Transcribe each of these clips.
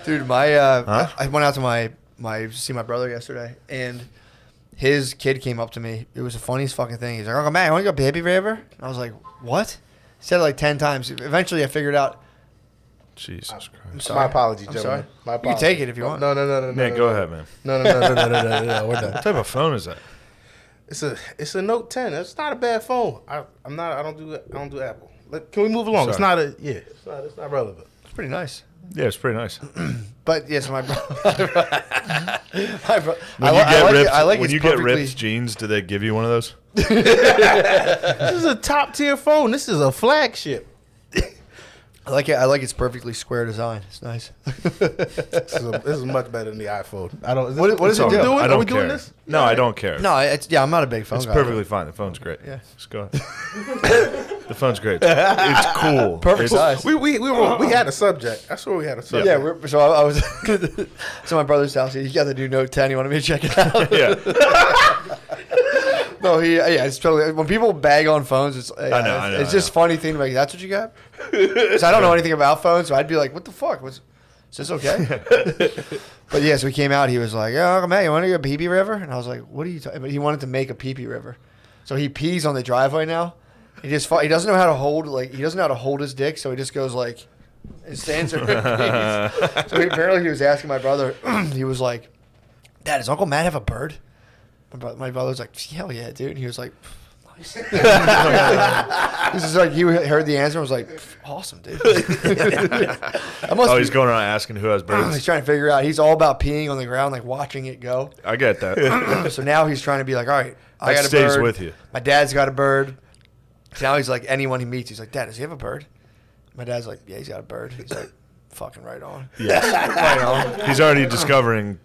Dude, I went out to see my brother yesterday, and his kid came up to me. It was the funniest fucking thing. He's like, "Uncle Matt, you want to go baby river?" And I was like, "What?" He said it like 10 times. Eventually, I figured out. Jesus Christ. My apologies, I'm gentlemen. sorry. My You apologies. can take it if you want. No. Man, go ahead, man. No. We're done. What type of phone is that? It's a Note 10. It's not a bad phone. I don't do Apple. Can we move along? Sorry. It's not relevant. It's pretty nice. Yeah, it's pretty nice. But yes, my brother. When you get ripped jeans, do they give you one of those? This is a top tier phone. This is a flagship. I like it. I like its perfectly square design. It's nice. This is much better than the iPhone. What does it do? I don't Are we care. doing this? No, I don't care. No, I'm not a big phone It's guy. perfectly fine. The phone's great. Yeah. Just go ahead. The phone's great. It's cool. Perfect size. We had a subject. I swear we had a subject. Yeah, so I was so my brother's house. He got the new Note 10. He wanted me to check it out. Yeah. No, it's totally. When people bag on phones, I know. It's just funny thing. Like, that's what you got? Because I don't know anything about phones, so I'd be like, "What the fuck? Is this okay?" But yeah, so he came out. He was like, "Oh, Matt, you want to go pee-pee river?" And I was like, "What are you talking?" But he wanted to make a pee-pee river, so he pees on the driveway now. He doesn't know how to hold his dick, so he just goes like, and stands there. So apparently he was asking my brother. He was like, "Dad, does Uncle Matt have a bird?" My brother was like, "Hell yeah, dude." And he was like, "Nice." This is like, he heard the answer and was like, "Awesome, dude." He's going around asking who has birds. He's trying to figure out. He's all about peeing on the ground, like watching it go. I get that. So now he's trying to be like, "All right, I got a stays bird. with you. My dad's got a bird." So now he's like, anyone he meets, he's like, "Dad, does he have a bird?" My dad's like, "Yeah, he's got a bird." He's like, "Fucking right on." Yeah. Right on. He's already discovering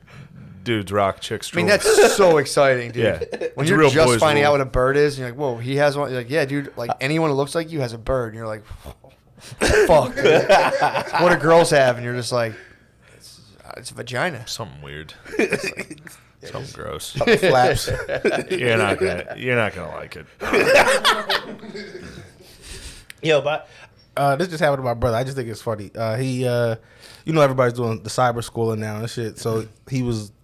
dudes rock, chicks I mean, drool. that's so exciting, dude. Yeah. When It's you're real just boys finding rule. out what a bird is, and you're like, "Whoa, he has one." You're like, "Yeah, dude. Like anyone who looks like you has a bird." And you're like, "Fuck." Dude. What do girls have? And you're just like, "It's a vagina." Something weird. Something gross. Flaps. You're not gonna like it. Yo, but this just happened to my brother. I just think it's funny. Everybody's doing the cyber schooling now and shit. So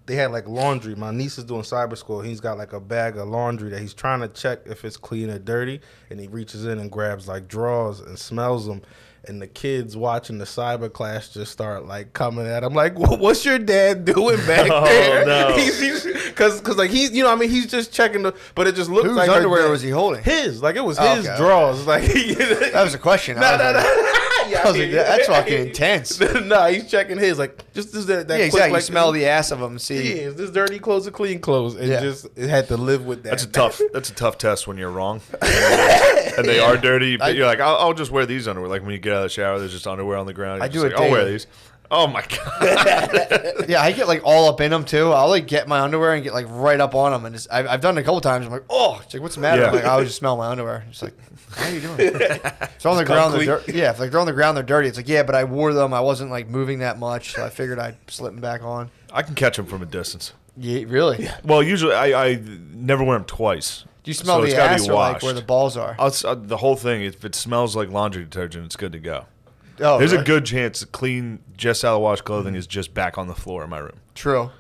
they had like laundry. My niece is doing cyber school. He's got like a bag of laundry that he's trying to check if it's clean or dirty. And he reaches in and grabs like drawers and smells them. And the kids watching the cyber class just start like coming at him like, "What's your dad doing back there?" No. Because like he's just checking but it just looks Whose like underwear was he holding? his. Like it was Oh, his okay. drawers. Like That was a question. I was like, that's fucking intense. Nah, he's checking his like just that. Yeah, quick, exactly. like, You smell the ass of them and see. Yeah, is this dirty clothes or clean clothes? And Yeah. just it had to live with that. That's a tough test when you're wrong. And they are dirty, but you're like, I'll just wear these underwear. Like when you get out of the shower, there's just underwear on the ground. I do it I'll wear daily. these. Oh my god. Yeah, I get like all up in them too. I'll like get my underwear and get like right up on them, and just, I've done it a couple times. I'm like, "Oh," it's like, "What's the matter?" Yeah. I'm like, "I was just smell my underwear." It's like, "How are you doing?" So on the ground, yeah. If like they're on the ground, they're dirty. It's like, yeah, but I wore them. I wasn't like moving that much, so I figured I'd slip them back on. I can catch them from a distance. Yeah, really? Yeah. Well, usually I never wear them twice. Do you smell So it's the gotta ass be or like washed. where the balls are? The whole thing, if it smells like laundry detergent, it's good to go. Oh, There's really? a good chance clean, just out of wash clothing is just back on the floor in my room. True.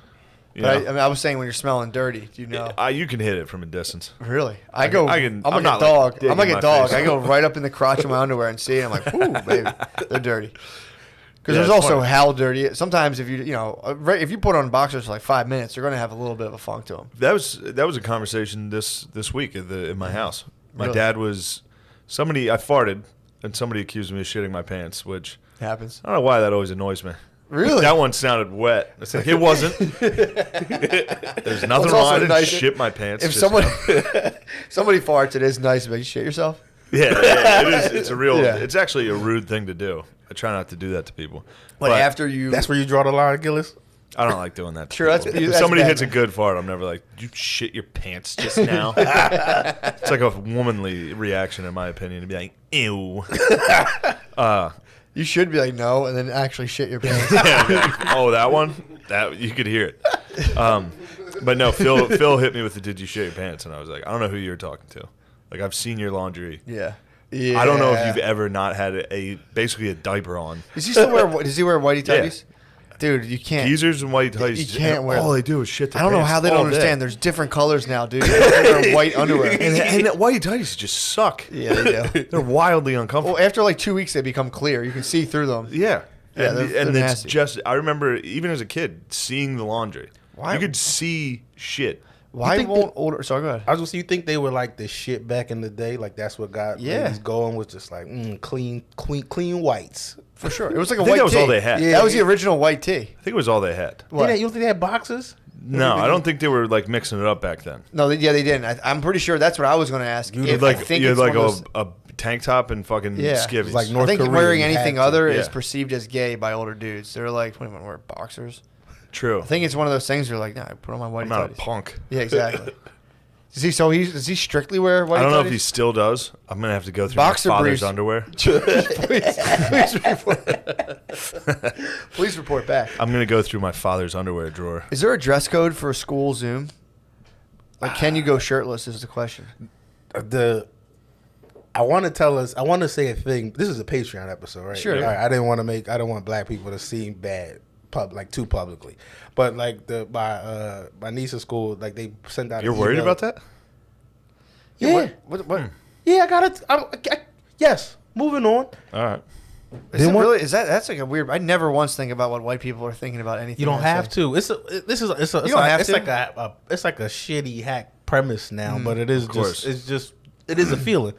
You But know? I was saying when you're smelling dirty, do you know? You can hit it from a distance. Really? I'm I'm not, like a like, dog. digging I'm like my a dog. face. I go right up in the crotch of my underwear and see it. I'm like, "Ooh, baby, they're dirty." Because Yeah, there's it's also funny. how dirty. Sometimes if if you put on boxers for like 5 minutes, they're going to have a little bit of a funk to them. That was a conversation this week in my house. My Really? dad was I farted and somebody accused me of shitting my pants, which Happens. I don't know why that always annoys me. Really? That one sounded wet. It's like, it wasn't. There's nothing it's wrong. also I didn't nice shit my pants. If just somebody farts, it is nice, but you shit yourself. yeah, it is. It's a real. Yeah. It's actually a rude thing to do. I try not to do that to people. But after you, That's where you draw the line, Gillis. I don't like doing that. To Sure, that's- people. If that's somebody bad, hits a man. good fart, I'm never like, "Did you shit your pants just now?" It's like a womanly reaction, in my opinion, to be like, "Ew." you should be like no, and then actually shit your pants. Yeah, I'd be like, oh, that one? That you could hear it. But no, Phil hit me with the "Did you shit your pants?" And I was like, I don't know who you're talking to. Like, I've seen your laundry. Yeah. I don't know if you've ever not had basically a diaper on. Does he still wear? Does he wear whitey Yeah. tighties? Dude, you can't. Geezers and white tights. You can't wear All them. they do is shit. I don't know how they don't understand. There's different colors now, dude. They're wearing white underwear. And that white tights just suck. Yeah, they do. They're wildly uncomfortable. Well, after like 2 weeks, they become clear. You can see through them. Yeah. Yeah, and they're it's nasty. just, I remember even as a kid seeing the laundry. Why- You could see shit. Why think won't older? Sorry, go ahead. I was gonna say, you think they were like the shit back in the day? Like that's what got Yeah. ladies going, was just like clean whites. For sure. It was like a I think white that was tee. all they had. Yeah. That was the original white tee. I think it was all they had. What? You don't think they had boxes? No, I don't think they were like mixing it up back then. No, yeah, they didn't. I'm pretty sure that's what I was going to ask. You If- had I like think you had it's like one of those- a tank top and fucking Yeah. skivvies. It's like I North think Korea, wearing you had anything to. other is Yeah. perceived as gay by older dudes. They're like, what do you want to wear, boxers? True. I think it's one of those things where you're like, nah, put on my whitey I'm not a tighties. punk. Yeah, exactly. Does he strictly wear whitey I don't know if tighties? he still does. I'm gonna have to go through Boxer my father's briefs. underwear. Please report back. I'm gonna go through my father's underwear drawer. Is there a dress code for a school Zoom? Like, can you go shirtless is the question. I want to say a thing. This is a Patreon episode, right? Sure. All right, I didn't want black people to seem bad, too publicly. But like my niece's school, like they sent out. You're an worried email. about that? Yeah. What? Yeah, I got it. Yes. Moving on. All right. Is it really? That's like a weird. I never once think about what white people are thinking about anything. You don't I have say. to. It's like a shitty hack premise now, but it is course. it is a feeling.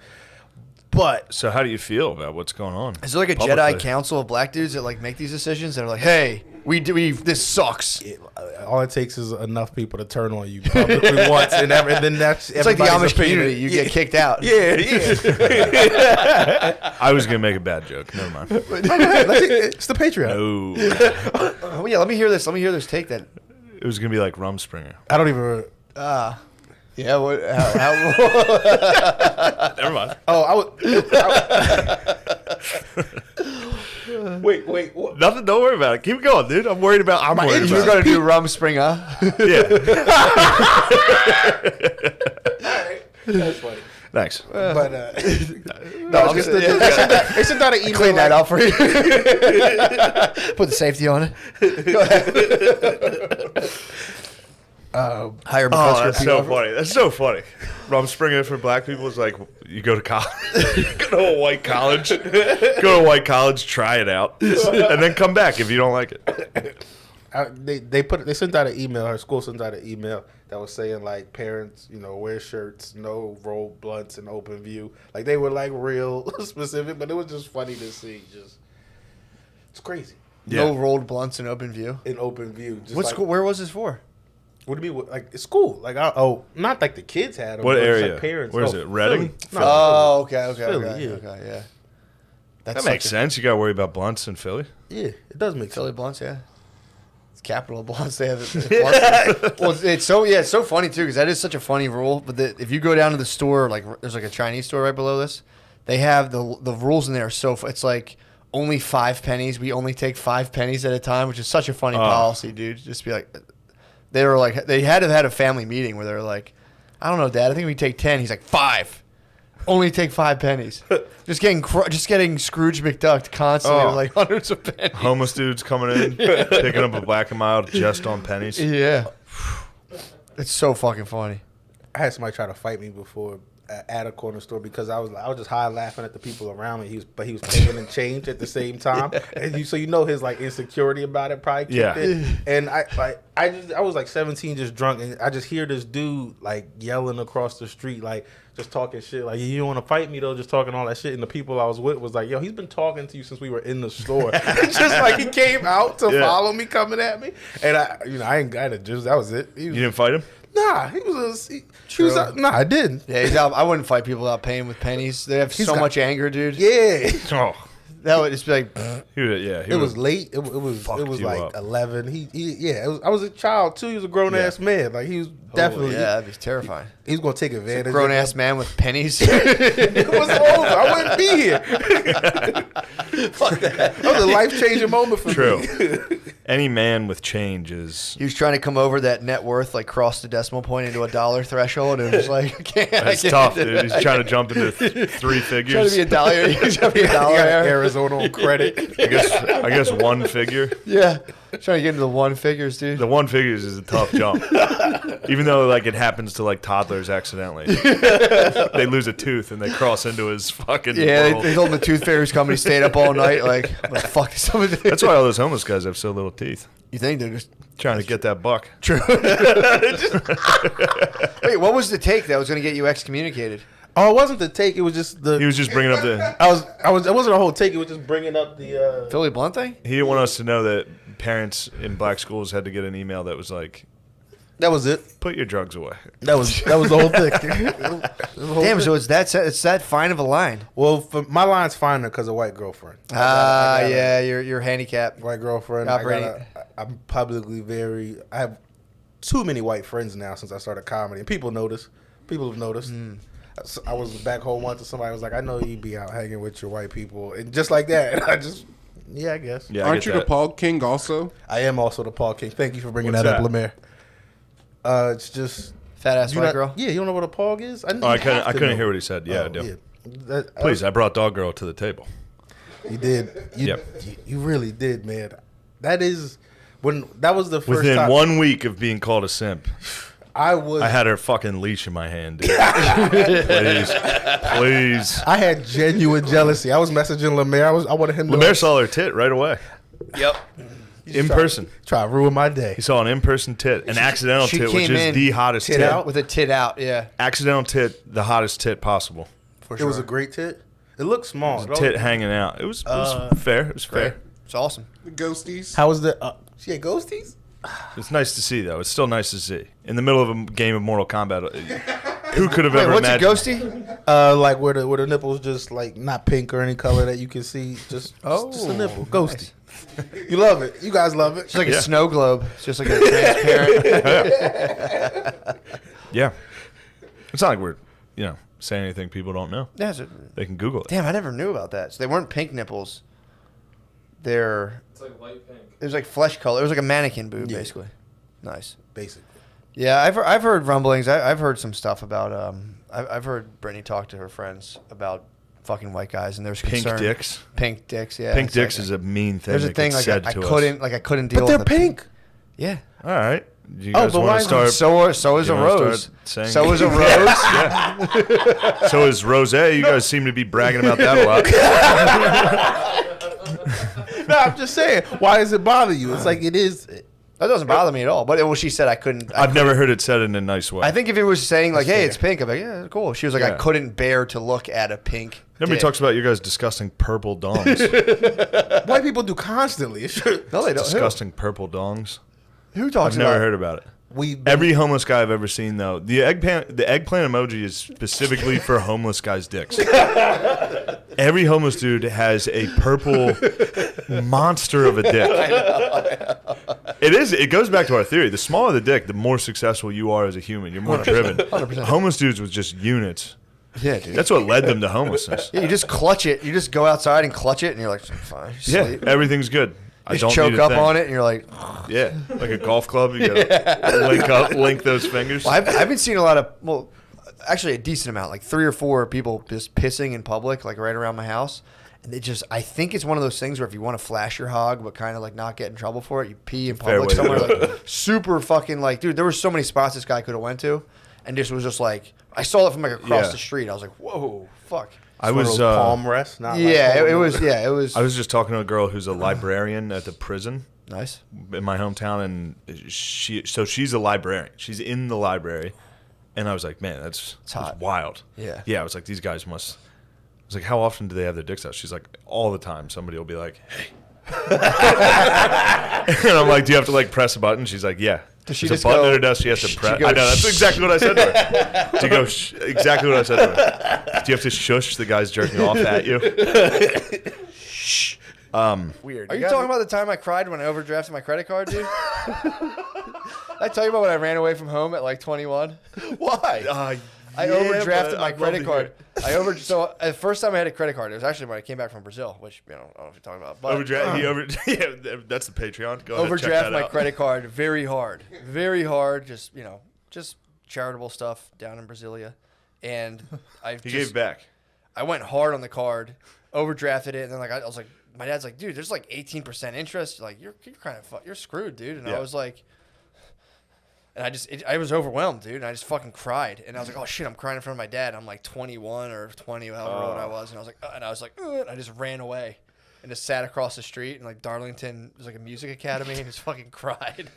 But So how do you feel about what's going on? Is there like a publicly? Jedi council of black dudes that like make these decisions that are like, hey, this sucks. all it takes is enough people to turn on you publicly once, and then that's It's like the Amish community. You get kicked out. Yeah. I was gonna make a bad joke. Never mind. It's the Patreon. No. Oh yeah, let me hear this. Let me hear this take that. It was gonna be like Rumspringer. I don't even. Yeah. What? How Never mind. Oh, Wait. What? Nothing. Don't worry about it. Keep going, dude. I'm worried about. I'm worried you're about. gonna do Rumspringer? Yeah. That's funny. Thanks. But No, they sent out an email. clean that out for you. Put the safety on it. Go ahead. Hire Oh, that's so funny. That's so funny. Rumspringer for black people is like you go to college, go to a white college, try it out, and then come back if you don't like it. They sent out an email. Her school sent out an email that was saying like parents, wear shirts, no roll blunts in open view. Like they were like real specific, but it was just funny to see. It's crazy No rolled blunts in open view. in open view. Just What like, school? Where was this for? What do you mean? Like it's school? Like not like the kids had them. What but just, area? Like parents. Where is it? Reading? Philly. No, Oh, okay, Philly, yeah. yeah. That makes sense. You got to worry about blunts in Philly. yeah, it does make Philly sense. blunts, yeah. It's capital of blunts. They have it. Well, it's so funny too because that is such a funny rule. But if you go down to the store, like there's like a Chinese store right below this, they have the rules in there are so. It's like only 5 pennies. We only take 5 pennies at a time, which is such a funny policy, dude. Just be like, they had to have had a family meeting where they're like, I don't know, Dad. I think we take 10. He's like 5. Only take 5 pennies. Just getting Scrooge McDuck constantly with like hundreds of pennies. Homeless dudes coming in, picking up a black and mild just on pennies. Yeah. It's so fucking funny. I had somebody try to fight me before at a corner store because I was just high laughing at the people around me. He was paying and change at the same time, and his like insecurity about it probably kicked in. And I was like 17, just drunk, and I just hear this dude like yelling across the street, like just talking shit, like you don't want to fight me though, just talking all that shit. And the people I was with was like, yo, he's been talking to you since we were in the store. It's just like he came out to follow me, coming at me, and I ain't got it. Just that was it. You didn't fight him? Nah, he was nah, I didn't. Yeah, he's out. I wouldn't fight people without paying with pennies. They have so much anger, dude. Yeah. Oh, That would just be like, It was late. It was you like up. 11. I was a child too. He was a grown ass man. Like he was definitely. yeah, that'd be terrifying. He was gonna take advantage. Grown of ass man with pennies. It was over. I wouldn't be here. Fuck that. That was a life changing moment for True. me. Any man with change is. He was trying to come over that net worth, like cross the decimal point into $1 threshold, and it was like, I can't. That's tough, dude. He's trying to jump into 3 figures. Trying to be a dollar. He's trying to be a He dollar. got Arizona on credit. I guess 1 figure. Yeah. Trying to get into the one figures, dude. The one figures is a tough jump. Even though like it happens to like toddlers accidentally. They lose a tooth and they cross into his fucking Yeah, world. they told him the tooth fairy's coming. He stayed up all night. Like, fuck somebody. That's why all those homeless guys have so little teeth. You think they're just Trying to get that buck. true? Wait, what was the take that was going to get you excommunicated? Oh, it wasn't the take. It was just He was just bringing up the. It wasn't a whole take. It was just bringing up the. Philly Blunt thing? He didn't want us to know that parents in black schools had to get an email that was like, That was it. "Put your drugs away." That was the whole thing. Damn, so it's that fine of a line. Well, for my line's finer because of white girlfriend. Yeah, you're handicapped. White girlfriend. I'm publicly I have too many white friends now since I started comedy, and people notice. People have noticed. So I was back home once, and somebody was like, "I know you be out hanging with your white people," and just like that, and I guess. Yeah, I Aren't get you the that. Paul King also? I am also the Paul King. Thank you for bringing What's that up, that? Lemaire. It's just Fat ass you white not- girl. Yeah, you don't know what a Pog is? Oh, I couldn't hear what he said. Yeah, I do. Please, I brought Dog Girl to the table. You did. Yep. You really did, man. That is that was the first Within time 1 week of being called a simp, I was. I had her fucking leash in my hand, dude. Please. I had genuine jealousy. I was messaging Lemaire. I wanted him to Lemaire saw her tit right away. Yep. In person. try to ruin my day. He saw an in-person tit, an accidental she tit, which came is in the hottest tit tit. out? With a tit out, yeah. Accidental tit, the hottest tit possible. For It was a great tit. It looked small. Tit hanging out. It was fair. It was fair. It's awesome. The ghosties. How was the? She had ghosties. It's nice to see, though. It's still nice to see. In the middle of a game of Mortal Kombat, who could have Wait, ever what's a imagined? ghosty? Like where the nipples just like not pink or any color that you can see. Just a nipple. Ghosty. You love it. You guys love it. It's like Yeah. a snow globe. It's just like a transparent. Yeah. It's not like we're, saying anything people don't know. Yeah, They can Google it. damn, I never knew about that. So they weren't pink nipples. It's like light pink. It was like flesh color. It was like a mannequin boob, basically. Nice. Basically. Yeah, I've heard rumblings. I've heard some stuff about. I've heard Brittany talk to her friends about fucking white guys, and there's Pink concern. dicks. Pink dicks. Yeah. Pink it's like- dicks is a mean thing. There's a that thing gets like said I to couldn't deal. But they're with the pink. Yeah. All right. You Oh, guys but want why to is start? So is you a wanna rose. start saying- So is a rose. Yeah. So is rose. You guys seem to be bragging about that a lot. No, I'm just saying. Why does it bother you? It's like it is. That doesn't bother me at all. But she said I couldn't. I've never heard it said in a nice way. I think if it was saying like, "Hey, fair. it's pink," I'm like, "Yeah, cool." She was like, Yeah. "I couldn't bear to look at a pink." Nobody dick. talks about you guys disgusting purple dongs. White people do constantly. No, they don't. Disgusting purple dongs. Who talks I've never about? heard about it. We Every homeless guy I've ever seen, though, the eggplant emoji is specifically for homeless guys' dicks. Every homeless dude has a purple monster of a dick. It is. It goes back to our theory. The smaller the dick, the more successful you are as a human. You're more driven. 100%. Homeless dudes with just units. Yeah, dude. That's what led them to homelessness. Yeah, you just clutch it. You just go outside and clutch it, and you're like, "Fine." You Yeah, sleep. everything's good. I Just don't choke need a up thing. on it, and you're like, Yeah, like a golf club. You gotta link those fingers. Well, I've been seeing a lot of, actually a decent amount, like 3 or 4 people just pissing in public, like right around my house. And I think it's one of those things where if you want to flash your hog, but kind of like not get in trouble for it, you pee in Fair public way to somewhere. do it. Like super fucking like, dude, there were so many spots this guy could have went to. And just was just like, I saw it from like across Yeah. the street. I was like, whoa, fuck. I was palm rest. Not Yeah, like it was. I was just talking to a girl who's a librarian at the prison Nice. in my hometown, and she's a librarian. She's in the library, and I was like, man, that's hot. wild. Yeah. Yeah, I was like, these guys must. I was like, how often do they have their dicks out? She's like, all the time. Somebody will be like, hey. And I'm like, do you have to like press a button? She's like, yeah. Does she There's just a button go- at her desk. She has to she press. goes, I know that's exactly what I said to her. To go exactly what I said to her. Do you have to shush the guys jerking off at you? Weird. Are you talking about the time I cried when I overdrafted my credit card, dude? I tell you about when I ran away from home at like 21. Why? I overdrafted my credit card. So the first time I had a credit card, it was actually when I came back from Brazil, which I don't know if you're talking about. But Yeah, that's the Patreon. Go ahead, check overdraft that my out. credit card very hard. Just just charitable stuff down in Brasilia, and He gave back. I went hard on the card, overdrafted it, and then I was like my dad's like, dude, there's like 18% interest. Like, you're kind of you're screwed, dude. And Yeah. I was like, and I was overwhelmed, dude. And I just fucking cried. And I was like, oh shit, I'm crying in front of my dad. I'm like 21 or 20, however old I was. And I was like, and I just ran away. And just sat across the street in like Darlington. There's like a music academy, and just fucking cried.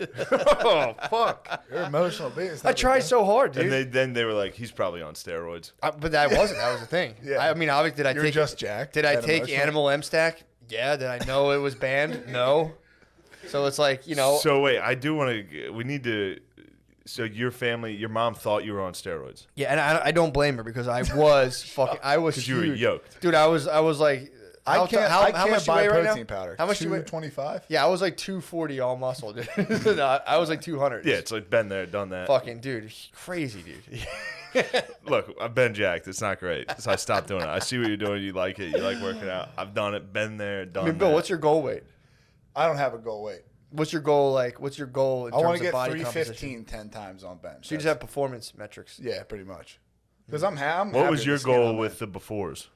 Oh fuck! You're emotional beings. I tried so hard, dude. And then they were like, he's probably on steroids. But that wasn't. That was the thing. Yeah. I mean, obviously, You're just jacked Did I and take emotional. Animal M-Stack? Yeah. Did I know it was banned? No. So it's like, you know. So wait, I do want to. We need to. So your family, your mom thought you were on steroids. Yeah, and I don't blame her because I was fucking. I was 'Cause you were huge. yoked. Dude. I was like. I how can't much you buy weigh right protein now? powder. How much do you weigh? 225? Yeah, I was like 240 all muscle, dude. No, I was like 200. Yeah, it's like been there, done that. Fucking dude, crazy dude. Look, I've been jacked. It's not great. So I stopped doing it. I see what you're doing. You like it. You like working out. I've done it. Been there. Done I mean, Bill, that. what's your goal weight? I don't have a goal weight. What's your goal like? What's your goal in I terms want of to get body composition? 315 10 times on bench. So you just have performance metrics. Yeah, pretty much. Because I'm happy. What was your goal with the befores?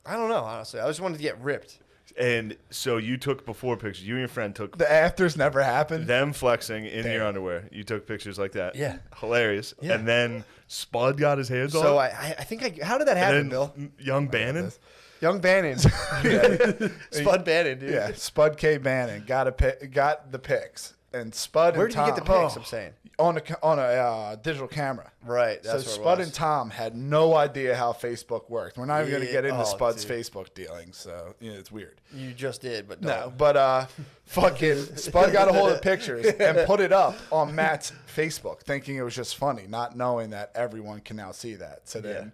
I don't know, honestly. I just wanted to get ripped. And so you took before pictures. You and your friend took the afters never happened? them flexing in your Damn. underwear. You took pictures like that. Yeah. Hilarious. Yeah. And then Spud got his hands So on. I think how did that happen, And Bill? then young Bannon. Young Bannon, Yeah. Spud Bannon, dude. Yeah, Spud K. Bannon got the pics, and Spud. Where and did you get Tom, the pics? I'm saying. on a digital camera. Right. So That's where it Spud was. and Tom had no idea how Facebook worked. We're not even going to Yeah, get into oh, Spud's dude. Facebook dealings, so it's weird. You just did, but No, don't. but fucking Spud got a hold of the pictures and put it up on Matt's Facebook, thinking it was just funny, not knowing that everyone can now see that. So then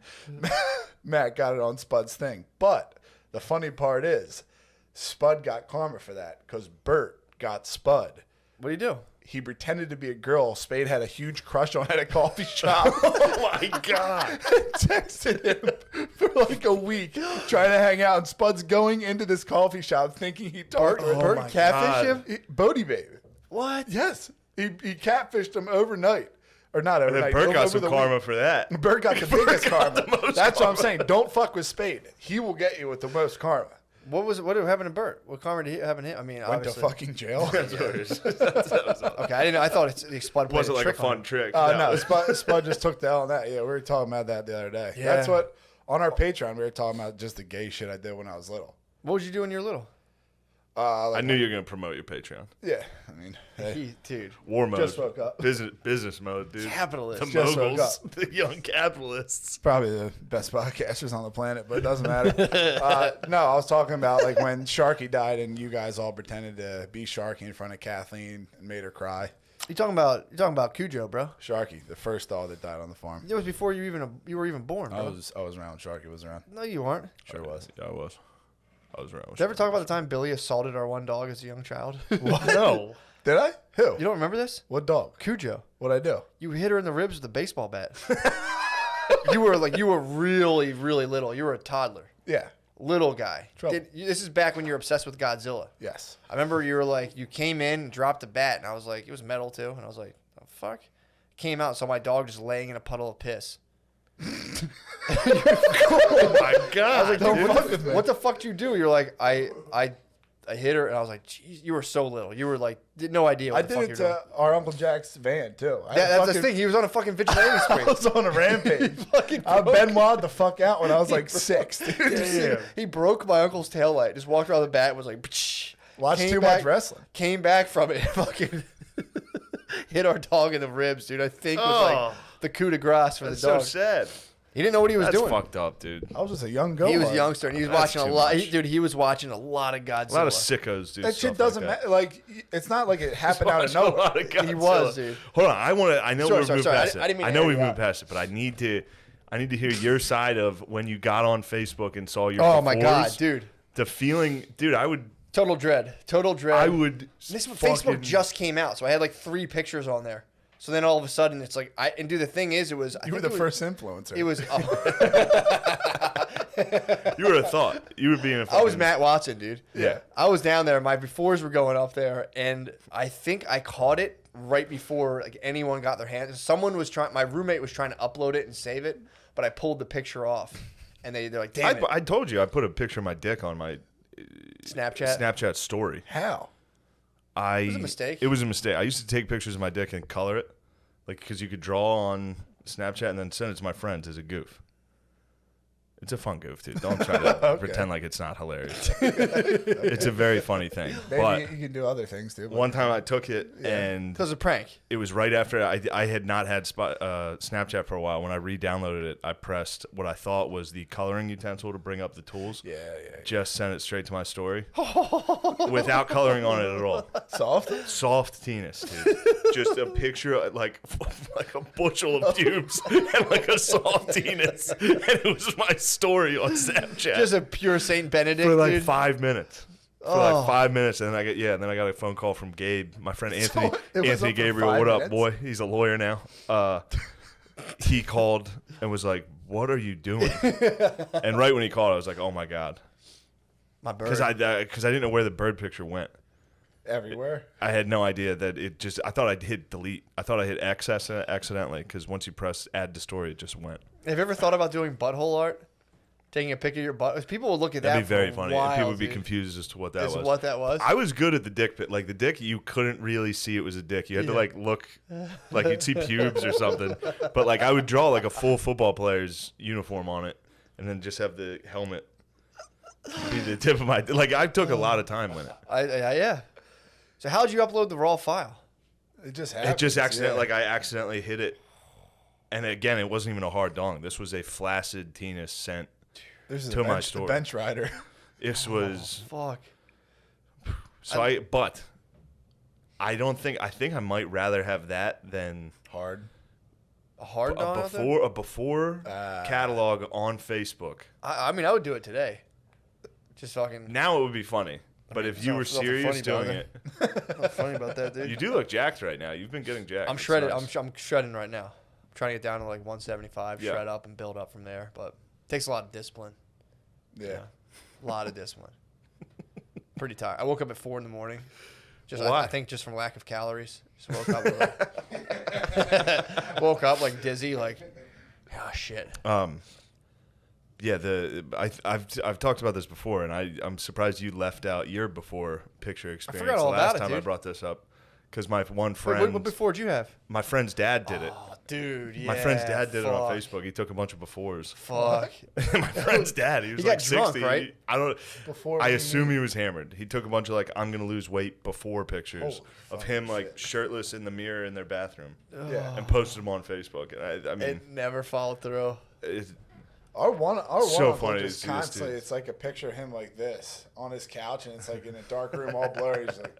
Matt got it on Spud's thing. But the funny part is, Spud got karma for that because Bert got Spud. What do you do? He pretended to be a girl Spade had a huge crush on at a coffee shop. Oh my God. Texted him for like a week trying to hang out. And Spud's going into this coffee shop thinking he talked to her. Bert my catfish God. him? Bodie baby. What? Yes. He catfished him overnight. Or not And then overnight. Bert got over some the karma week. for that. Bert got the biggest got karma. the most That's what I'm karma. saying. Don't fuck with Spade. He will get you with the most karma. What happened to Bert? What karma did he happen to him? I mean, Went to obviously. fucking jail. Okay, I didn't know. I thought the Spud played Wasn't like a trick on fun him. trick. No, Spud just took the L on that. Yeah, we were talking about that the other day. Yeah. That's what, on our Patreon, we were talking about just the gay shit I did when I was little. What would you do when you were little? I knew you were going to promote your Patreon. Yeah, I mean, hey, Dude. War mode. Just woke up. Business mode, dude. Capitalist. The Just woke moguls. up. The young capitalists. probably the best podcasters on the planet, but it doesn't matter. No, I was talking about like when Sharky died and you guys all pretended to be Sharky in front of Kathleen and made her cry. You talking about Cujo, bro? Sharky, the first dog that died on the farm. It was before you were even born, I bro. was around. when Sharky was around. No, you weren't. Sure was. Yeah, I was around. Did you ever talk about the time Billy assaulted our one dog as a young child? No. Did I? Who? You don't remember this? What dog? Cujo. What'd I do? You hit her in the ribs with a baseball bat. you were really, really little. You were a toddler. Yeah. Little guy. Trouble. This is back when you were obsessed with Godzilla. Yes. I remember you were like, you came in and dropped a bat, and I was like, it was metal too, and I was like, the fuck? Came out and saw my dog just laying in a puddle of piss. Oh my God. I was like, Don't dude, fuck with me. what the fuck did you do? You're like, I hit her, and I was like, jeez, you were so little. You were like, did no idea what I the did fuck it you were doing. to our Uncle Jack's van, too. That's the thing. He was on a fucking vigilante I spree. was on a rampage. fucking I broke. Benoit the fuck out when I was like 6. Dude. Damn. He broke my uncle's taillight. Just walked around the bat and was like, psh. Watched Came too back- much wrestling. Came back from it, fucking hit our dog in the ribs, dude. I think was Oh. like the coup de grace for That's the so dog. sad. He didn't know what he was That's doing. fucked up, dude. I was just a young girl. He was a youngster, and he was That's watching a too lot. much. Dude, he was watching a lot of Godzilla. A lot of sickos do That stuff shit doesn't like that. matter. Like, it's not like it happened out of Watch a nowhere. lot of He Godzilla. was, dude. Hold on, I know Sorry, we've moved sorry. past I it. didn't mean I to know air we've you moved out. past it, but I need to hear your side of when you got on Facebook and saw your. Oh my god, befores. dude! The feeling, dude. I would. Total dread. I would. This fucking- Facebook just came out, so I had like 3 pictures on there. So then all of a sudden, it's like and dude, the thing is, it was You were the first influencer. It was. You were a thought. You were being. I was Matt Watson, dude. Yeah. I was down there. My befores were going up there, and I think I caught it right before like anyone got their hands. Someone was trying. My roommate was trying to upload it and save it, but I pulled the picture off, and they're like, "Damn it!" I told you I put a picture of my dick on my Snapchat story. How? It was a mistake. It was a mistake. I used to take pictures of my dick and color it, like because you could draw on Snapchat and then send it to my friends as a goof. It's a fun goof, dude. Don't try to pretend like it's not hilarious. It's a very funny thing. Maybe But you can do other things too. one time I took it and It was a prank. it was right after I had not had Snapchat for a while. When I re-downloaded it, I pressed what I thought was the coloring utensil to bring up the tools. Yeah. Just sent it straight to my story without coloring on it at all. Soft? Teenus, dude. Just a picture of, like a bushel of pubes and like a soft teenus. And it was my story on Snapchat. Just a pure Saint Benedict, for like dude. 5 minutes. For like 5 minutes, and then I got a phone call from Gabe, my friend Anthony. it was Anthony up for Gabriel, 5 what up, minutes? boy? He's a lawyer now. He called and was like, "What are you doing?" And right when he called, I was like, "Oh my god," My bird. because I didn't know where the bird picture went. Everywhere. I had no idea that it just. I thought I'd hit delete. I thought I hit X accidentally because once you press add to story, it just went. Have you ever thought about doing butthole art? Taking a picture of your butt? People would look at that. That'd be very for a funny. while, And people would be dude. confused as to what that As to was. what that was? I was good at the dick pic. Like the dick, you couldn't really see it was a dick. You had to like look, like you'd see pubes or something. But like I would draw like a full football player's uniform on it, and then just have the helmet be the tip of my. Like I took a lot of time with it. Yeah. So how'd you upload the raw file? It just happened. It just accidentally, like I accidentally hit it, and again, it wasn't even a hard dong. This was a flaccid penis sent This is to my the story. bench rider. This was Fuck. so I don't think I think I might rather have that than Hard. A hard dog out there? a before catalog on Facebook. I mean, I would do it today. Just fucking. Now it would be funny, but if you were there's nothing serious funny about doing it. it, What's funny about that, dude? you do look jacked right now. You've been getting jacked. I'm It's shredded. nice. I'm shredding right now. I'm trying to get down to like 175, Yeah. shred up, and build up from there. But it takes a lot of discipline. Yeah. A lot of discipline. Pretty tired. I woke up at 4 in the morning. Just Why? I think just from lack of calories. Just woke up. Woke up like dizzy, like, oh shit. Yeah, I've talked about this before, and I'm surprised you left out your before picture experience. forgot all the last about it, time I dude. brought this up, because my one Wait, friend, what before did you have? my friend's dad did it. Oh, dude, yeah. My friend's dad did it on fuck. Facebook. He took a bunch of befores. Fuck. My friend's dad, he was He got like drunk, 60. right? I don't. Before I he assume knew- he was hammered. He took a bunch of like I'm gonna lose weight before pictures Holy of him fucking like shit. shirtless in the mirror in their bathroom, Yeah. and posted them on Facebook. And I mean, It never followed through. it's, Our one So uncle funny just to see this constantly, dude. it's like a picture of him like this on his couch, and it's like in a dark room, all blurry. He's like,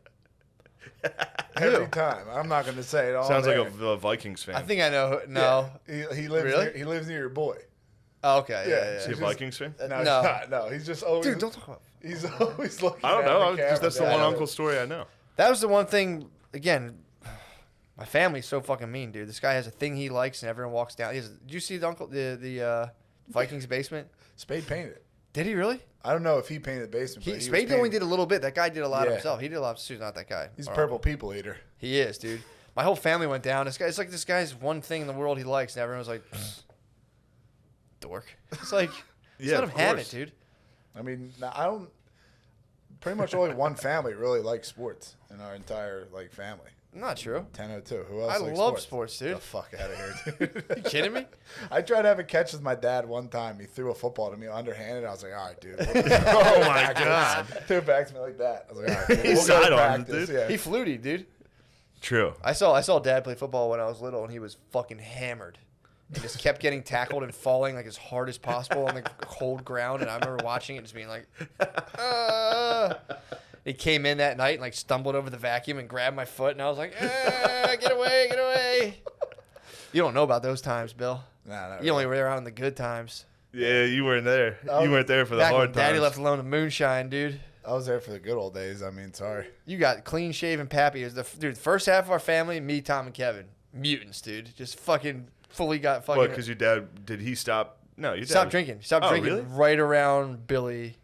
every time. I'm not going to say it all. sounds like there. a Vikings fan. I think I know. No. Yeah. He lives Really? near, he lives near your boy. Oh, okay. Yeah, Yeah. Is he Yeah. a Vikings fan? No, No. he's not. No, he's just always. Dude, don't talk about. He's always looking. I don't at know. the camera. That's the Yeah, one I know. uncle story I know. That was the one thing. Again, my family's so fucking mean, dude. This guy has a thing he likes, and everyone walks down. Did you see the Vikings basement? Spade painted. Did he really? I don't know if he painted the basement. But he was Spade only painting- did a little bit. That guy did a lot Yeah. himself. He did a lot. He's not that guy. He's a Or- purple people eater. He is, dude. My whole family went down. It's like this guy's one thing in the world he likes, and everyone was like, dork. It's like, just Yeah, let of him have it, course. dude. I mean, I don't. Pretty much only one family really likes sports in our entire like family. Not true. 1002. Who else? I likes love sports? sports, dude. The fuck out of here, dude. You kidding me? I tried to have a catch with my dad one time. He threw a football to me underhanded. I was like, all right, dude. Oh my god. Threw it back to me like that. I was like, all right, dude, He we'll go to sidearmed it, practice. dude. Yeah. He fluted, dude. True. I saw Dad play football when I was little, and he was fucking hammered. He just kept getting tackled and falling like as hard as possible on the cold ground. And I remember watching it, just being like, He came in that night and like stumbled over the vacuum and grabbed my foot, and I was like, get away, get away. You don't know about those times, Bill. Nah, not You only really. were around the good times. Yeah, you weren't there. Oh, You weren't there for the Back when hard Daddy times. left alone to moonshine, dude. I was there for the good old days. I mean, sorry. You got clean shaven Pappy. It was the first half of our family, me, Tom, and Kevin. Mutants, dude. Just fucking fully got fucking. What? Because your dad did he stop? No, your dad Stopped was- drinking. Stopped Oh, drinking really? right around Billy.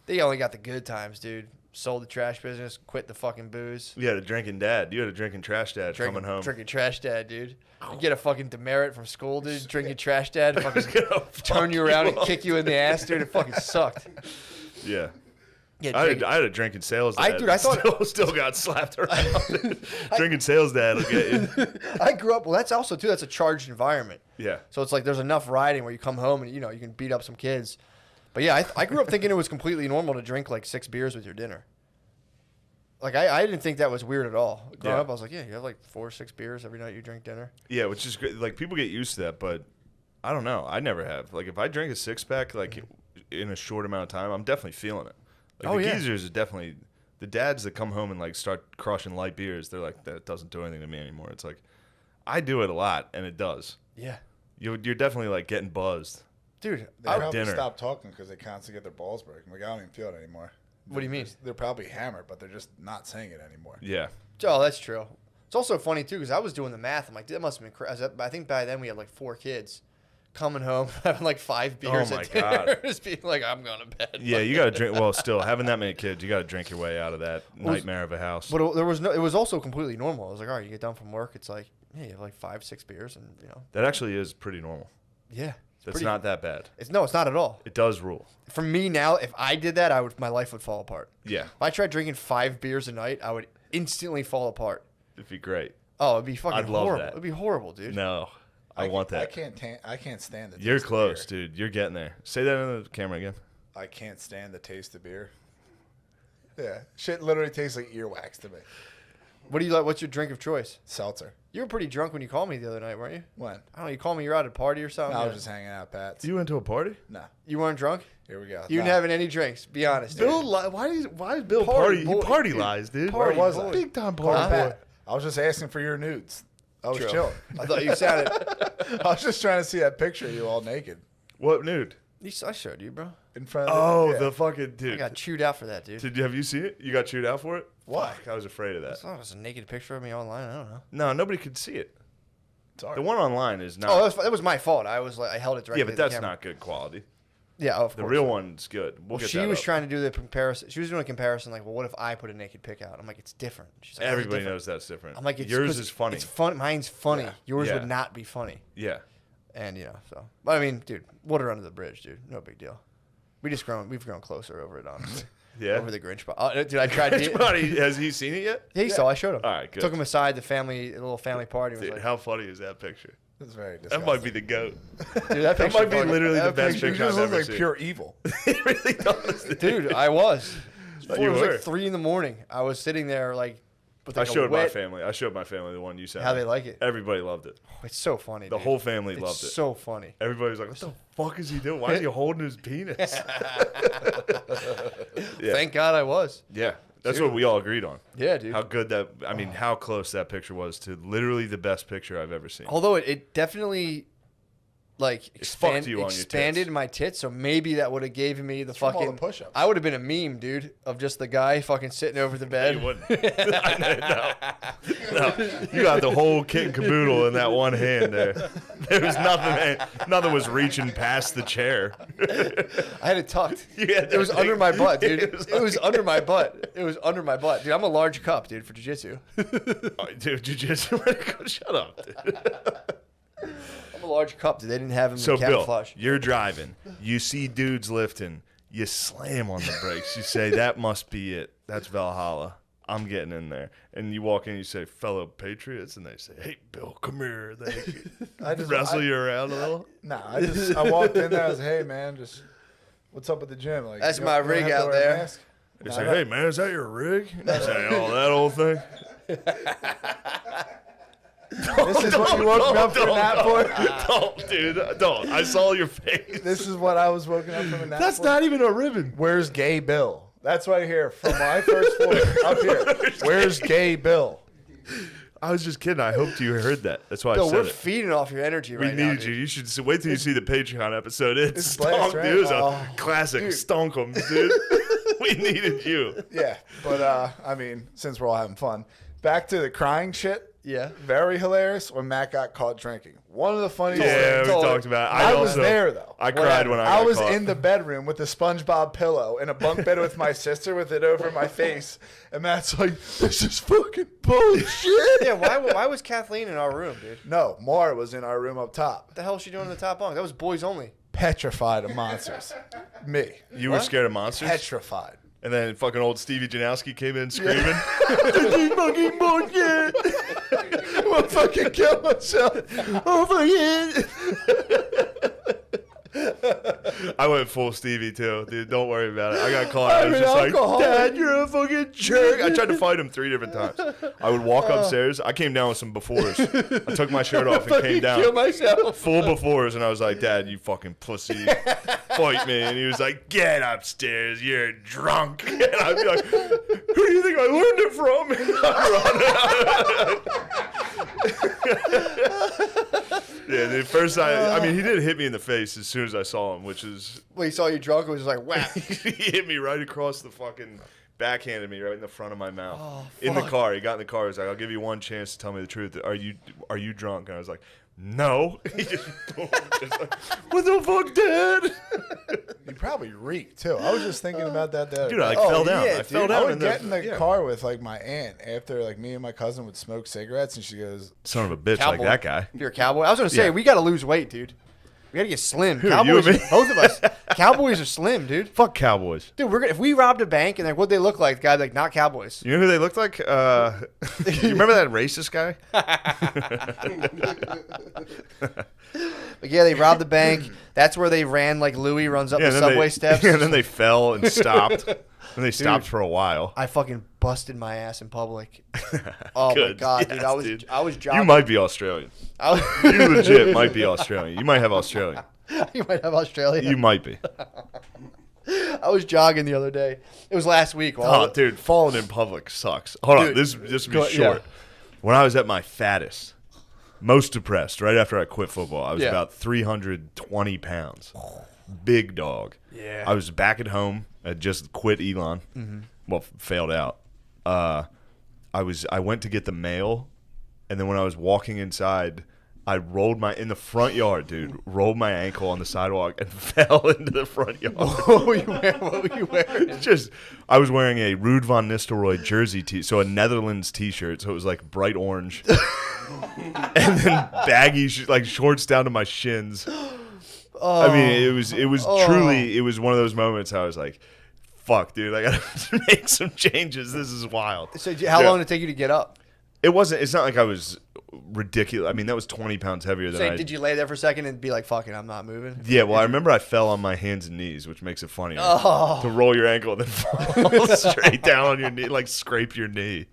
They only got the good times, dude. Sold the trash business, quit the fucking booze. You had a drinking dad. You had a drinking trash dad coming home. Drinking trash dad, dude. You get a fucking demerit from school, dude. Drinking trash dad, fucking turn you around and kick you in the ass, dude. It fucking sucked. Yeah. Yeah, I drink- had a drinking sales dad. I thought- still got slapped around. Drinking sales dad will get you. I grew up. Well, that's also too. That's a charged environment. Yeah. So it's like there's enough riding where you come home and you can beat up some kids. But yeah, I grew up thinking it was completely normal to drink like 6 beers with your dinner. Like I didn't think that was weird at all. Growing Yeah. up, I was like, yeah, you have like 4 or 6 beers every night you drink dinner. Yeah, which is great. Like people get used to that, but I don't know. I never have. Like if I drink a 6-pack like in a short amount of time, I'm definitely feeling it. Like Oh, the yeah. geezers are definitely the dads that come home and like start crushing light beers. They're like, that doesn't do anything to me anymore. It's like I do it a lot, and it does. Yeah, You're definitely like getting buzzed. dude. They Out probably dinner. stop talking because they constantly get their balls broken. Like I don't even feel it anymore. What do you mean? They're probably hammered, but they're just not saying it anymore. Yeah. Oh, that's true. It's also funny too because I was doing the math. I'm like, that must have been crazy. I think by then we had like 4 kids coming home having like 5 beers my at dinner, God. just being like, I'm going to bed. Yeah, you got to drink. Well, still having that many kids, you got to drink your way out of that nightmare of a house. But there was no. It was also completely normal. I was like, all right, you get done from work. It's like, yeah, you have like 5, 6 beers, and That actually is pretty normal. yeah. That's pretty- not that bad. It's not at all. It does rule. For me now, if I did that, my life would fall apart. Yeah, If I tried drinking 5 beers a night, I would instantly fall apart. it'd be great. Oh, it'd be fucking I'd love horrible. that. It'd be horrible, dude. No, I want that. I can't stand the. You're taste of close, beer. dude. You're getting there. Say that in the camera again. I can't stand the taste of beer. Yeah, shit literally tastes like earwax to me. What do you like? What's your drink of choice? Seltzer. You were pretty drunk when you called me the other night, weren't you? When? I don't know. You called me. You're at a party or something. No, I was just hanging out at Pat's. You went to a party? No. You weren't drunk. Here we go. You didn't Nah. have any drinks. Be honest. Bill, dude. why is Bill Party party? He boy. party lies, dude. Party Where was boy. I? Big time Call party boy. Pat. I was just asking for your nudes. I was True. chilling. I thought you sounded. I was just trying to see that picture of you all naked What nude? I showed you, bro. in front of Oh, yeah. the fucking I dude. got chewed out for that, dude. Have you seen it? You got chewed out for it? Why? Fuck, I was afraid of that. It was a naked picture of me online. I don't know. No, nobody could see it. Sorry. The one online is not. Oh, that was my fault. I held it directly. yeah, to but the that's camera. not good quality. Yeah, of The course. real one's good. We'll Well, get she that was up. trying to do the comparison. She was doing a comparison, like, well, what if I put a naked pic out? I'm like, it's different. She's like, "How's it Everybody different?" knows that's different. I'm like, it's yours 'cause is funny. It's fun. Mine's funny. Yeah. Yours Yeah. would not be funny. Yeah. And so. But I mean, dude, water under the bridge, dude. No big deal. We've grown closer over it, honestly. Yeah. Over the Grinch. Dude, I tried. Has he seen it yet? Yeah, he saw. I showed him. All right, good. Took him aside. The little family party. Was Dude, like, how funny is that picture? That's very disgusting. That might be the goat. dude, that, That might be fucking- literally the that best You picture just I've look ever like seen. pure evil. It really does. Dude, I was. It You was were. like 3 a.m. I was sitting there like with I like showed a wet. my family the one you sent. How me. they like it. Everybody loved it. Oh, it's so funny. The dude. whole family It's loved it. so funny. Everybody was like, "What the fuck is he doing? Why is he holding his penis?" Yeah. Thank God I was. Yeah, that's what we all agreed on. Yeah, dude. How good that. I mean, how close that picture was to literally the best picture I've ever seen. Although it definitely like fucked you on your expanded tits. my tits, so maybe that would have given me the from all fucking the push-ups. I would have been a meme, dude, of just the guy fucking sitting over the bed. You wouldn't. No. You got the whole kit and caboodle in that one hand there. There was nothing was reaching past the chair. I had it tucked. You had It was that under thing- my butt, dude. It It was was, under my butt. It was under my butt, dude. I'm a large cup, dude, for jiu-jitsu. Oh, dude, jiu-jitsu. Shut up, dude. I'm a large cup, dude. They didn't have him So, in Bill, camouflage. you're driving. You see dudes lifting. You slam on the brakes. You say, that must be it. That's Valhalla. I'm getting in there. And you walk in and you say, fellow patriots. And they say, hey, Bill, come here. They wrestle you around a little. Nah, I walked in there. I was like, hey man, just what's up at the gym? Like, That's you my don't rig have to out wear a there. mask? They say, hey, man, is that your rig? And I say, oh, that old thing. This is what you woke me up from a nap for. Don't, dude. Don't. I saw your face. This is what I was woken up from a nap That's for. not even a ribbon. Where's Gay Bill? That's right here from my first floor up here. Where's Gay Bill? I was just kidding. I hoped you heard that. That's why I Bill, said we're it. feeding off your energy We right now. needed you. Dude. You should wait till you see the Patreon episode. It's It's blast, stonk, right? dude. It was a Oh. classic stonkum, dude. We needed you. Yeah, but I mean, since we're all having fun, back to the crying shit. Yeah. Very hilarious when Matt got caught drinking. One of the funniest Yeah, things. we talked about it. I was also- there though. I cried when I got was caught. in the bedroom with the SpongeBob pillow in a bunk bed with my sister with it over my face, and Matt's like, "This is fucking bullshit." Yeah, why was Kathleen in our room, dude? What No, Mara was in our room up top, the hell was she doing in the top bunk? That was boys only. petrified of monsters. Me, You were What? scared of monsters? petrified. And then fucking old Stevie Janowski came in screaming. Fucking bullshit. I'm gonna fucking kill myself. Oh, fucking. I went full Stevie too, dude. Don't worry about it. I got caught. I was just alcohol. like, Dad, you're a fucking jerk. I tried to fight him 3 different times. I would walk upstairs. I came down with some befores. I took my shirt off and came down. Kill myself. Full befores, and I was like, Dad, you fucking pussy. Fight me. And he was like, get upstairs. You're drunk. And I'd be like, who do you think I learned it from? Yeah, the first I mean, he did hit me in the face as soon as I saw him, which is... Well, he saw you drunk and was just like, whap. He hit me right across the fucking... Backhanded me right in the front of my mouth. Oh, in the fuck. car. He got in the car. He was like, I'll give you one chance to tell me the truth. Are you drunk? And I was like, no. He just like, what the fuck, Dad? You probably reeked too. I was just thinking about that. Dude, I fell down. yeah, I dude. fell I down. would get in the car with like my aunt after like me and my cousin would smoke cigarettes, and she goes, Son of a bitch, Cowboy. like that guy. If you're a cowboy. I was going to say, Yeah. we got to lose weight, dude. We got to get slim. Who, Cowboys, you and me? both of us. Cowboys are slim, dude. Fuck Cowboys. Dude, if we robbed a bank and like what they look like, the guy like not Cowboys. You know who they looked like? You remember that racist guy? But yeah, they robbed the bank. That's where they ran like Louis runs up the and then subway they, steps. And then they fell and stopped. And they stopped for a while. I fucking busted my ass in public. Oh my Good. god, Yes, dude! I was jogging. You might be Australian. You legit might be Australian. You might have Australian. You might have Australia. You might be. I was jogging the other day. It was last week. Oh, dude, falling in public sucks. Hold on, Dude, this will go- be short. yeah. When I was at my fattest, most depressed, right after I quit football, I was Yeah. about 320 pounds. Big dog. Yeah. I was back at home. I just quit Elon. Well, failed out. I went to get the mail, and then when I was walking inside, I rolled in the front yard, dude. Rolled my ankle on the sidewalk and fell into the front yard. What were you wearing? What were you wearing? I was wearing a Ruud van Nistelrooy jersey, so a Netherlands T-shirt, so it was like bright orange, and then baggy shorts down to my shins. I mean, it was truly one of those moments. I was like, "Fuck, dude, I gotta make some changes. This is wild." So how long did it take you to get up? It wasn't. It's not like I was ridiculous. I mean, that was 20 pounds heavier than So did you lay there for a second and be like, "Fuck it, I'm not moving"? Yeah, well, I remember I fell on my hands and knees, which makes it funnier. To roll your ankle and then fall straight down on your knee, like scrape your knee.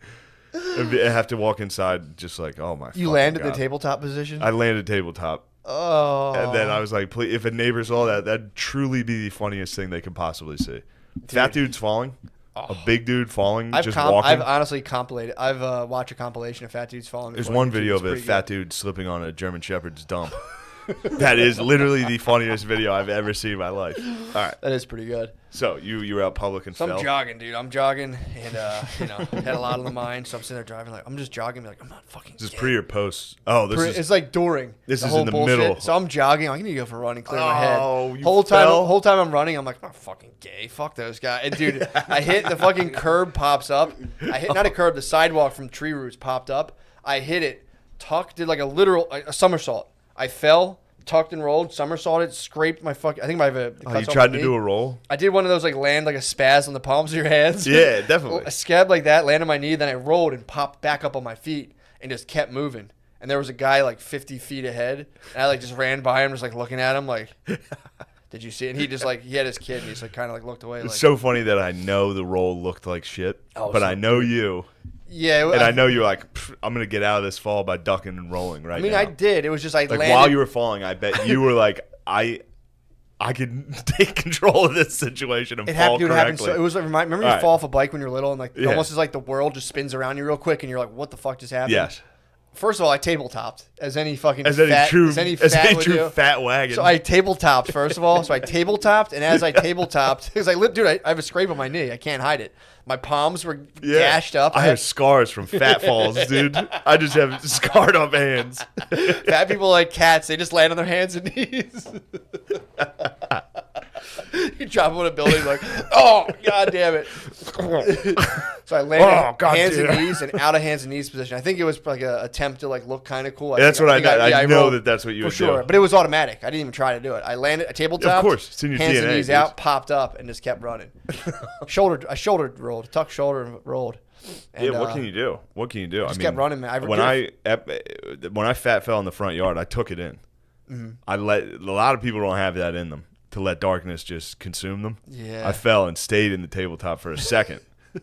And have to walk inside just like, oh my You fucking landed God. the tabletop position. I landed tabletop. Oh. And then I was like, please, if a neighbor saw that, that'd truly be the funniest thing they could possibly see. Fat dudes falling. A big dude falling, walking. I've honestly compilated. I've watched a compilation of fat dudes falling. There's before. one video It's of a pretty fat dude slipping on a German Shepherd's dump. That is literally the funniest video I've ever seen in my life. All right. good. That is pretty good. So you were out public and So fell. I'm jogging, dude. I'm jogging, and had a lot on the mind. So I'm sitting there driving, like I'm just jogging, like I'm not fucking. This is gay. pre or post? Oh, this is It's like during. This the is whole in the bullshit. middle. So I'm jogging. I need to go for a run and clear my head. Oh, you whole fell? time I'm running. I'm like, I'm not fucking gay. Fuck those guys. And dude, I hit the fucking curb pops up. I hit not a curb, the sidewalk from tree roots popped up. I hit it, did like a somersault. I fell, tucked and rolled, somersaulted, scraped my fucking. I think I have a. Oh, you tried to do a roll? I did one of those like land like a spaz on the palms of your hands. Yeah, definitely. A scab like that, landed on my knee, then I rolled and popped back up on my feet and just kept moving. And there was a guy like 50 feet ahead, and I like just ran by him, just like looking at him, like, "Did you see it?" And he just like he had his kid, and he just like kind of like looked away. It's Like, so funny that I know the roll looked like shit, but so I know you, yeah, and I know you're like, I'm gonna get out of this fall by ducking and rolling right I mean, now. I did. It was just I like landed. while you were falling, I bet you were like, I can take control of this situation and It fall happened. Dude, it happened. correctly. So it was. Remember you All right. fall off a bike when you're little, and like Yeah. almost as like the world just spins around you real quick, and you're like, "What the fuck just happened?" Yes. First of all, I tabletopped as any fucking As any fat, true, as any fat would do. fat wagon. So I tabletopped first of all. So I tabletopped, and as I tabletopped, because I have a scrape on my knee. I can't hide it. My palms were gashed up. I have scars from fat falls, dude. I just have scarred up hands. Fat people are like cats. They just land on their hands and knees. You drop him in a building like, oh, god damn it. So I landed hands and knees and out of hands and knees position. I think it was like an attempt to like look kind of cool. That's what I know rolled that that's what you for would sure. do. But it was automatic. I didn't even try to do it. I landed a tabletop. Of course, it's in your hands DNA, and knees dude. out, popped up, and just kept running. I shoulder rolled, tucked shoulder and rolled. And, Yeah, what can you do? What can you do? Just kept running, man. When I fat fell in the front yard, I took it in. I let a lot of people don't have that in them to let darkness just consume them. Yeah. I fell and stayed in the tabletop for a second.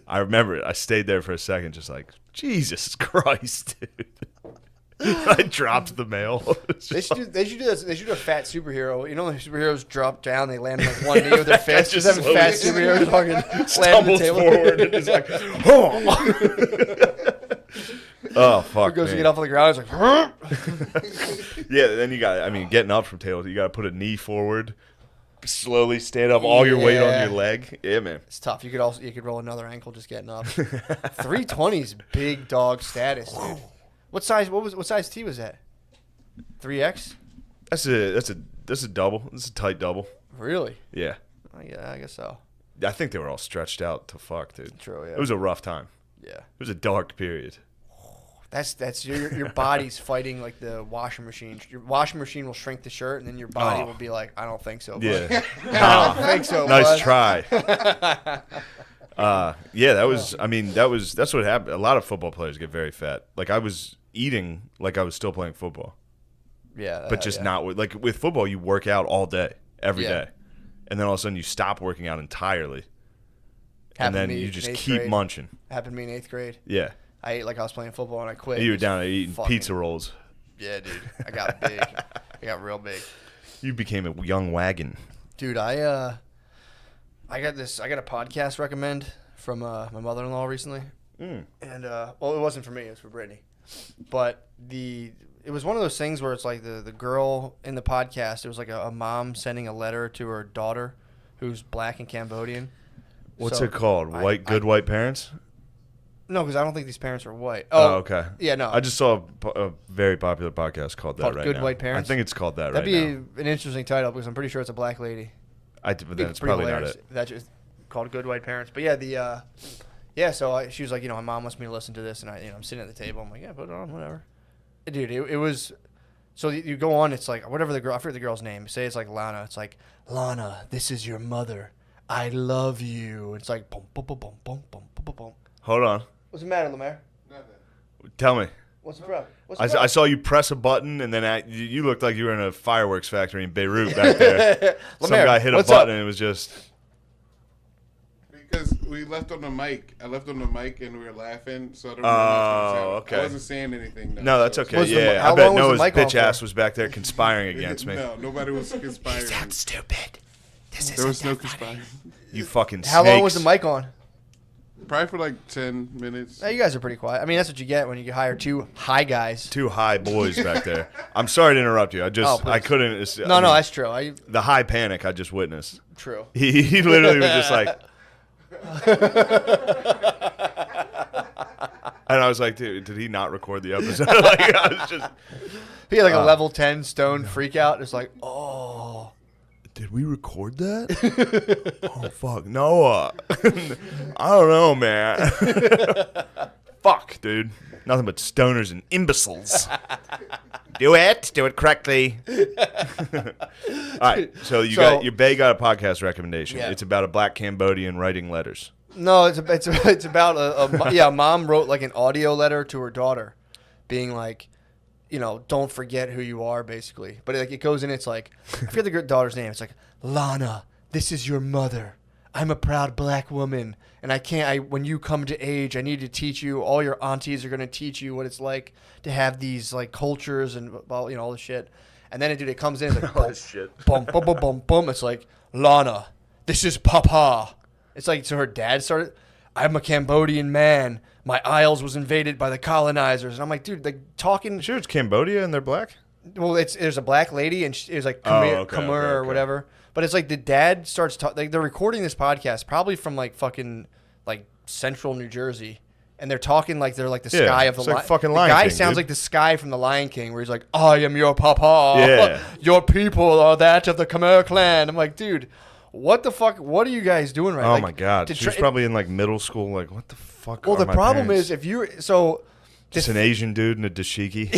I remember it. I stayed there for a second, just like Jesus Christ, dude. I dropped the mail. They should do this. They should do a fat superhero. You know, when superheroes drop down, they land on like one knee with their fist. Just have a fat superhero fucking land on the stumbles table forward and is like, oh. Oh fuck! Goes man. to get off on the ground. It's like, huh? Yeah. Then you got. I mean, getting up from tables, you got to put a knee forward, slowly stand up, all your weight on your leg. Yeah, man. It's tough. You could roll another ankle just getting up. 320 is big dog status, dude. What size T was that? 3X? That's a double. That's a tight double. Really? Yeah. Yeah, I guess so. I think they were all stretched out to fuck, dude. True. Yeah. It was a rough time. Yeah. It was a dark period. That's your body's fighting like the washing machine. Your washing machine will shrink the shirt, and then your body will be like, I don't think so. Bud. Yeah. I don't think so. Nice bud. try. Yeah, that's what happened. A lot of football players get very fat. Like I was eating like I was still playing football. Yeah. But just not with football, you work out all day, every day. And then all of a sudden you stop working out entirely. And then you just keep munching. Happened to me in 8th grade. Yeah. I ate like I was playing football and I quit. You were down there eating pizza rolls. Yeah, dude. I got big. I got real big. You became a young wagon. Dude, I got a podcast recommend from my mother-in-law recently. And well, it wasn't for me, it was for Brittany. But it was one of those things where it's like the girl in the podcast, it was like a mom sending a letter to her daughter who's black and Cambodian. What's it called? Good white parents? No, because I don't think these parents are white. Oh, okay. Yeah, no. I just saw a very popular podcast called that right Good now. White Parents? I think it's called that That'd right now. be an interesting title because I'm pretty sure it's a black lady. But then it's probably not it. That's just called Good White Parents. But yeah, so she was like, my mom wants me to listen to this, and I'm sitting at the table. I'm like, yeah, put it on, whatever. Dude, it was. So you go on, it's like whatever I forget the girl's name. Say it's like Lana. It's like, Lana, this is your mother. I love you. It's like boom, boom, boom, boom, boom, boom, boom, boom. Hold on. What's the matter, Lemaire? Nothing. Tell me. What's the problem? I saw you press a button, and then you looked like you were in a fireworks factory in Beirut back there. Some guy hit a button, and it was just... Because we left on the mic. I left on the mic, and we were laughing, so I don't know Oh, okay. I wasn't saying anything. No, that's so- okay. Was the- Yeah, how I bet long was the Noah's mic bitch off for? ass was back there conspiring against me. No, nobody was conspiring. Stupid. There was no conspiring. You fucking How long was the snakes. mic on? Probably for like 10 minutes. You guys are pretty quiet. I mean, that's what you get when you hire two high guys. Two high boys back there. I'm sorry to interrupt you. I please. couldn't. No, that's true. The high panic I just witnessed. True. He literally was just like... And I was like, dude, did he not record the episode? Like, I was just... He had like a level 10 stone freak out. It's like, oh. Did we record that? Oh, fuck. Noah. I don't know, man. Fuck, dude. Nothing but stoners and imbeciles. Do it correctly. All right, so your bae got a podcast recommendation. Yeah. It's about a black Cambodian writing letters. No, it's about a mom wrote like an audio letter to her daughter being like, don't forget who you are, basically. But it goes in, it's like, I forget the daughter's name. It's like, Lana, this is your mother. I'm a proud black woman, and when you come to age, I need to teach you. All your aunties are going to teach you what it's like to have these like cultures and all this shit. And then it comes in, it's like, All this shit. boom, boom, boom, boom, boom. It's like, Lana, this is Papa. It's like, so her dad started, I'm a Cambodian man. My Isles was invaded by the colonizers. And I'm like, dude, talking. Sure, it's Cambodia and they're black? Well, there's a black lady, and it was like Khmer or whatever. But it's like the dad starts talking. Like they're recording this podcast probably from like fucking like central New Jersey. And they're talking like they're like the sky of the like fucking The Lion guy King, sounds dude. like the sky from the Lion King, where he's like, I am your papa. Yeah. Your people are that of the Khmer clan. I'm like, dude, what the fuck? What are you guys doing right now? Oh my god, she was probably in like middle school. Like, what the fuck? Well, are the my problem parents? is if you're so. Just an Asian dude in a dashiki.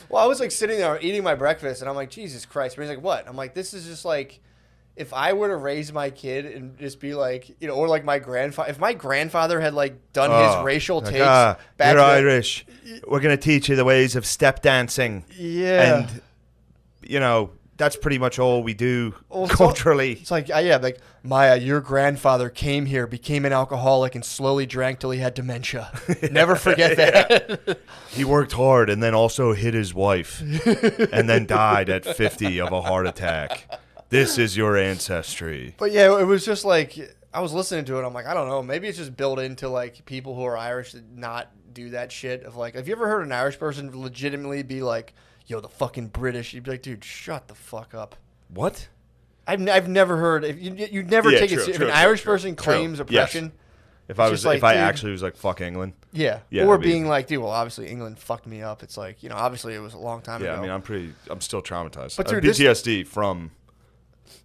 Well, I was like sitting there eating my breakfast, and I'm like, Jesus Christ. But he's like, what? I'm like, this is just like, if I were to raise my kid and just be like, you know, or like my grandfather, if my grandfather had like done his racial takes back you're then- Irish. We're gonna teach you the ways of step dancing. Yeah. And you know that's pretty much all we do Well, culturally. It's like, yeah, like, Maya, your grandfather came here, became an alcoholic, and slowly drank till he had dementia. Never forget that. He worked hard and then also hit his wife and then died at 50 of a heart attack. This is your ancestry. But yeah, it was just like, I was listening to it. I'm like, I don't know. Maybe it's just built into like people who are Irish to not do that shit. Of like, have you ever heard an Irish person legitimately be like, yo, the fucking British? You'd be like, dude, shut the fuck up. What? I've never heard. If you'd never Yeah, take true, it. If true, an true, Irish true, person true. claims Yes. oppression, If I it's was, just like, if I dude- actually was like, fuck England. yeah, Yeah, or I mean- being like, dude, well, obviously England fucked me up. It's like, you know, obviously it was a long time Yeah, ago. I mean, I'm still traumatized. But I have dude, this- PTSD from.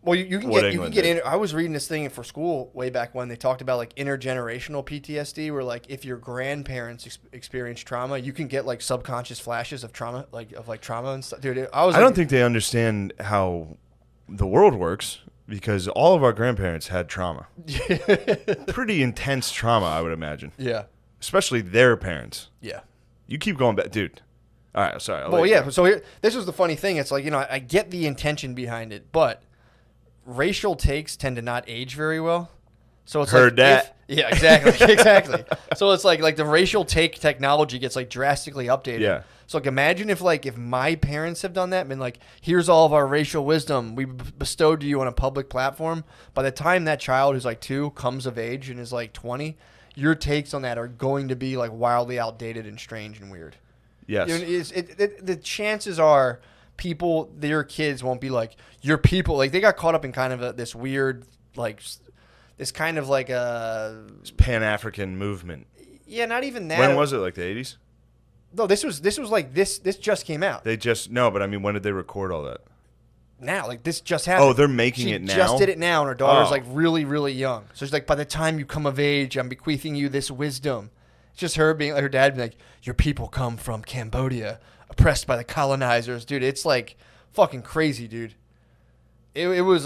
Well, you can what get England in. I was reading this thing for school way back when they talked about like intergenerational PTSD, where like if your grandparents experience trauma, you can get like subconscious flashes of trauma, like trauma and stuff. Dude, I don't think they understand how the world works because all of our grandparents had trauma. Pretty intense trauma, I would imagine. Yeah, Especially their parents. yeah. You keep going back, dude. All right, sorry. I'll Well, let you yeah. go. So this was the funny thing. It's like, you know, I get the intention behind it, but racial takes tend to not age very well. So it's Heard like that. yeah, exactly, exactly. So it's like the racial take technology gets like drastically updated. Yeah. So like imagine if my parents have done that, been like, here's all of our racial wisdom we bestowed to you on a public platform. By the time that child who's like 2 comes of age and is like 20, your takes on that are going to be like wildly outdated and strange and weird. Yes. You know, the chances are their kids won't be like, your people, like they got caught up in kind of this weird, like this kind of like a, Pan-African movement. yeah, not even that. When was it? Like the 80s? No, this was like this just came out They just no, but I mean, when did they record all that? now. Like this just happened. Oh, they're making She it now. just did it now, and her daughter's Oh. like really, really young. So she's like, by the time you come of age, I'm bequeathing you this wisdom. It's just her being like, her dad being like, your people come from Cambodia, oppressed by the colonizers, dude. It's like fucking crazy, dude. It was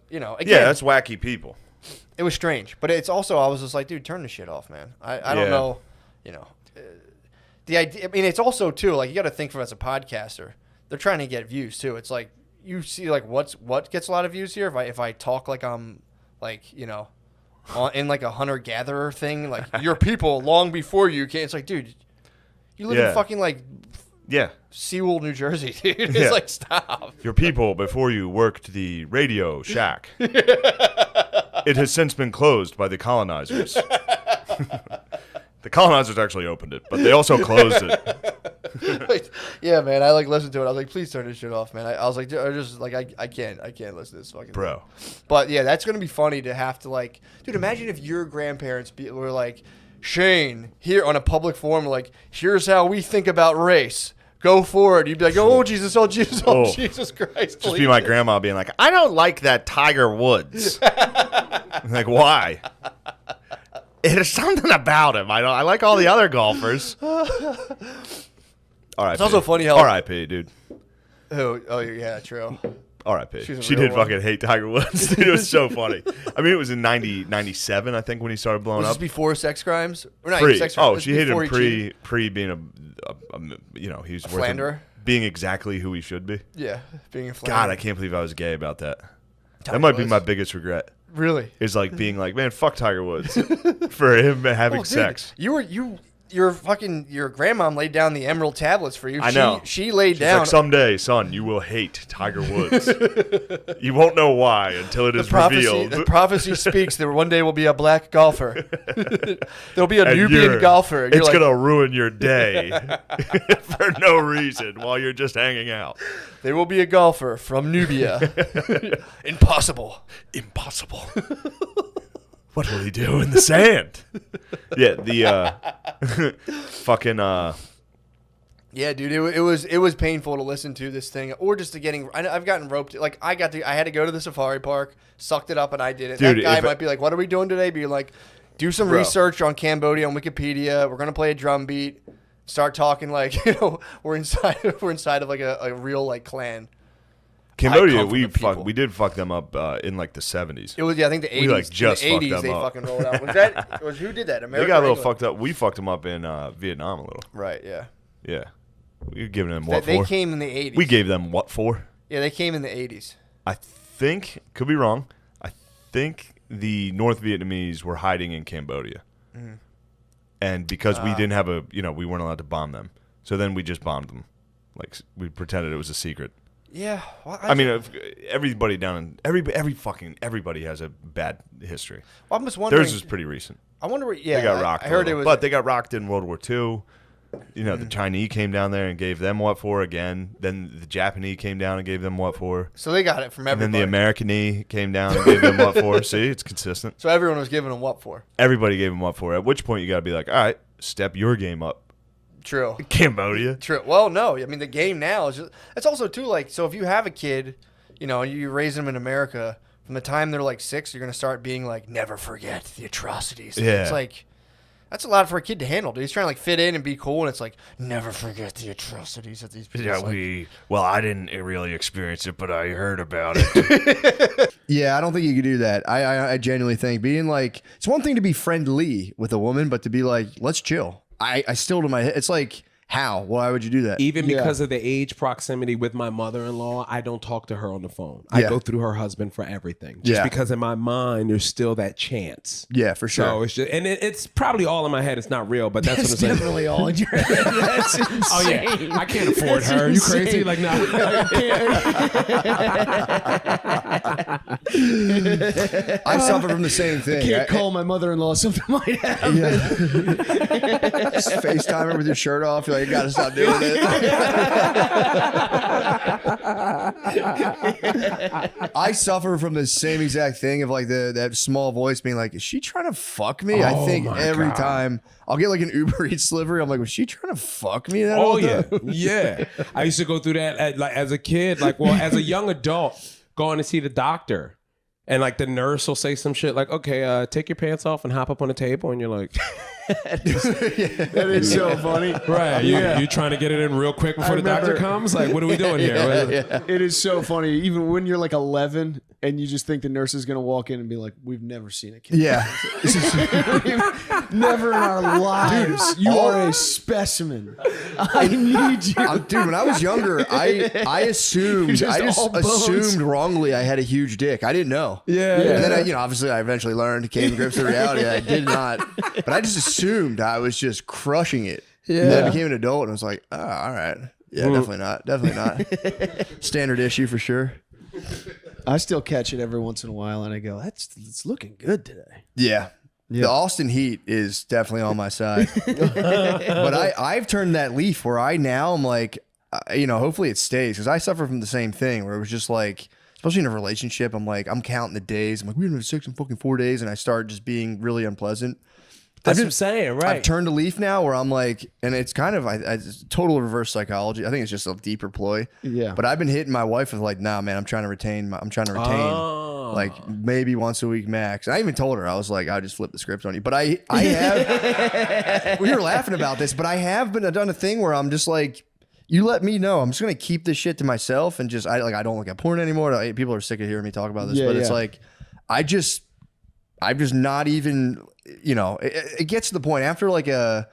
you know, again, Yeah, that's wacky people. it was strange, but it's also, I was just like, dude, turn the shit off, man. I don't Yeah. know, you know, the idea. I mean, it's also too like you got to think from as a podcaster, they're trying to get views too. It's like you see like what gets a lot of views here. If I talk like I'm like, you know, in like a hunter gatherer thing, like your people long before you came. It's like, dude, you live Yeah. in fucking like Yeah. Sewell, New Jersey, dude. It's Yeah. like, stop. Your people before you worked the radio shack. It has since been closed by the colonizers. The colonizers actually opened it, but they also closed it. Like, yeah, man. I like listened to it. I was like, please turn this shit off, man. I was like, I just like I can't listen to this fucking Bro. thing. But yeah, that's gonna be funny to have to like, dude. Imagine if your grandparents were like, Shane, here on a public forum, like, here's how we think about race. Go for it. You'd be like, oh Jesus, oh Jesus, oh, Oh. Jesus Christ. Just be my grandma being like, I don't like that Tiger Woods. I'm like, why? There's something about him. I like all the other golfers. R.I.P. It's also funny how- R.I.P. dude. Oh yeah, true. R.I.P. She's a She real did one. fucking hate Tiger Woods. Dude, it was so funny. I mean, it was in 97, I think, when he started blowing Was this up. before sex crimes? Or not Pre. even sex crimes. Oh, this she hated before him he cheated? pre being a you know, he's worth him philanderer? being exactly who he should be. Yeah, being a God, I can't believe I was gay about that. Tiger That might be Woods? my biggest regret. Really. Is like being like, man, fuck Tiger Woods for him having Oh, dude, sex. your grandmom laid down the emerald tablets for you. I know. She laid She's down. like, someday, son, you will hate Tiger Woods. You won't know why until it is revealed. The prophecy speaks that one day will be a black golfer. There'll be a And Nubian golfer. And It's you're like, gonna ruin your day for no reason while you're just hanging out. there will be a golfer from Nubia. Impossible. Impossible. What will he do in the sand? Yeah, the fucking Yeah, dude, it was painful to listen to this thing, or just to getting. I've gotten roped. Like I had to go to the safari park, sucked it up, and I did it. Dude, that guy might be like, "What are we doing today?" Be like, "Do some research on Cambodia on Wikipedia. We're gonna play a drum beat. Start talking like we're inside of like a real like clan." Cambodia, we did fuck them up in like the 70s. It was I think the 80s. We like just in the 80s fucked them they up. fucking rolled out. Who did that? America. They got a little England? fucked up. We fucked them up in Vietnam a little. Right. Yeah. Yeah, we were giving them what They for? came in the 80s. We gave them what for? Yeah, they came in the 80s. I think, could be wrong. I think the North Vietnamese were hiding in Cambodia, and because we didn't have we weren't allowed to bomb them. So then we just bombed them, like we pretended it was a secret. Yeah, well, I mean, everybody down in everybody has a bad history. Well, I'm just wondering. Theirs was pretty recent. I wonder where. Yeah, They got rocked. I heard it was, but they got rocked in World War II. The Chinese came down there and gave them what for again. Then the Japanese came down and gave them what for. so they got it from And everybody. then the American came down and gave them what for. See, it's consistent. So everyone was giving them what for? Everybody gave them what for. At which point you got to be like, all right, step your game up, True. Cambodia. True. Well, no. I mean, the game now is just. It's also too like. So if you have a kid, and you raise them in America, from the time they're like 6, you're gonna start being like, never forget the atrocities. Yeah. It's like. That's a lot for a kid to handle, dude. He's trying to like fit in and be cool, and it's like never forget the atrocities that these people. Well, I didn't really experience it, but I heard about it. Yeah, I don't think you could do that. I genuinely think being like, it's one thing to be friendly with a woman, but to be like, let's chill. I still to my head. It's like, how? Why would you do that? Even because of the age proximity with my mother-in-law, I don't talk to her on the phone. I go through her husband for everything. Just because in my mind, there's still that chance. Yeah, for sure. So it's just, and it's probably all in my head. It's not real, but that's what I'm saying. Definitely all in your head. That's insane. Oh yeah, I can't afford her. You crazy? Like no. I suffer from the same thing. Can't call my mother-in-law. Something might happen. Just FaceTime her with your shirt off. You're like, you gotta stop doing it. I suffer from the same exact thing of like that small voice being like, is she trying to fuck me? I think every time I'll get like an Uber Eats delivery, I'm like, was she trying to fuck me? Oh yeah, yeah. I used to go through that like as a kid, as a young adult, going to see the doctor. And like the nurse will say some shit like, okay, take your pants off and hop up on the table. And you're like, That is so funny. right. You trying to get it in real quick before the doctor comes? Like, what are we doing here? It is so funny. Even when you're like 11 and you just think the nurse is going to walk in and be like, we've never seen a kid. Yeah. Never in our lives. You are a specimen. I need you. Dude, when I was younger, I assumed, Just I just all bones. assumed wrongly I had a huge dick. I didn't know. Yeah. And then obviously I eventually learned, came to grips with reality. I did not, but I just assumed I was just crushing it. Yeah. And then I became an adult and I was like, oh, all right. Yeah, definitely not. Definitely not. Standard issue for sure. I still catch it every once in a while and I go, it's looking good today. Yeah. The Austin Heat is definitely on my side. But I've turned that leaf where I now am like, hopefully it stays because I suffer from the same thing where it was just like, especially in a relationship, I'm like, I'm counting the days. I'm like, we haven't had sex in fucking 4 days. And I start just being really unpleasant. That's what I'm saying, right? I've turned a leaf now where I'm like, and it's kind of it's total reverse psychology. I think it's just a deeper ploy. Yeah. But I've been hitting my wife with like, nah, man, I'm trying to retain. Like maybe once a week max. I even told her, I was like, I'll just flip the script on you. But I have, we were laughing about this, but I have done a thing where I'm just like, you let me know. I'm just going to keep this shit to myself and just, I don't look at porn anymore. People are sick of hearing me talk about this, but it's like, I'm just not even, it gets to the point after like a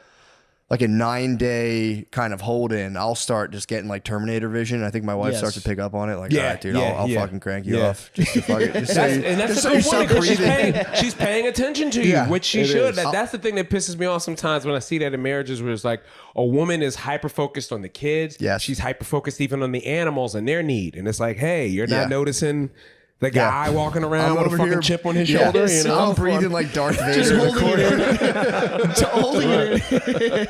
9-day kind of hold in, I'll start just getting like Terminator vision. I think my wife starts to pick up on it. Like, all right, dude, I'll fucking crank you off. Just to fuck it. That's a good point because she's paying attention to you, which she should. That's the thing that pisses me off sometimes when I see that in marriages where it's like a woman is hyper focused on the kids. Yes. She's hyper focused even on the animals and their need. And it's like, hey, you're not noticing The guy walking around with a over fucking here- chip on his Yeah. shoulder, you know? I'm breathing like Darth Vader. Just in the holding corner. it in. Holding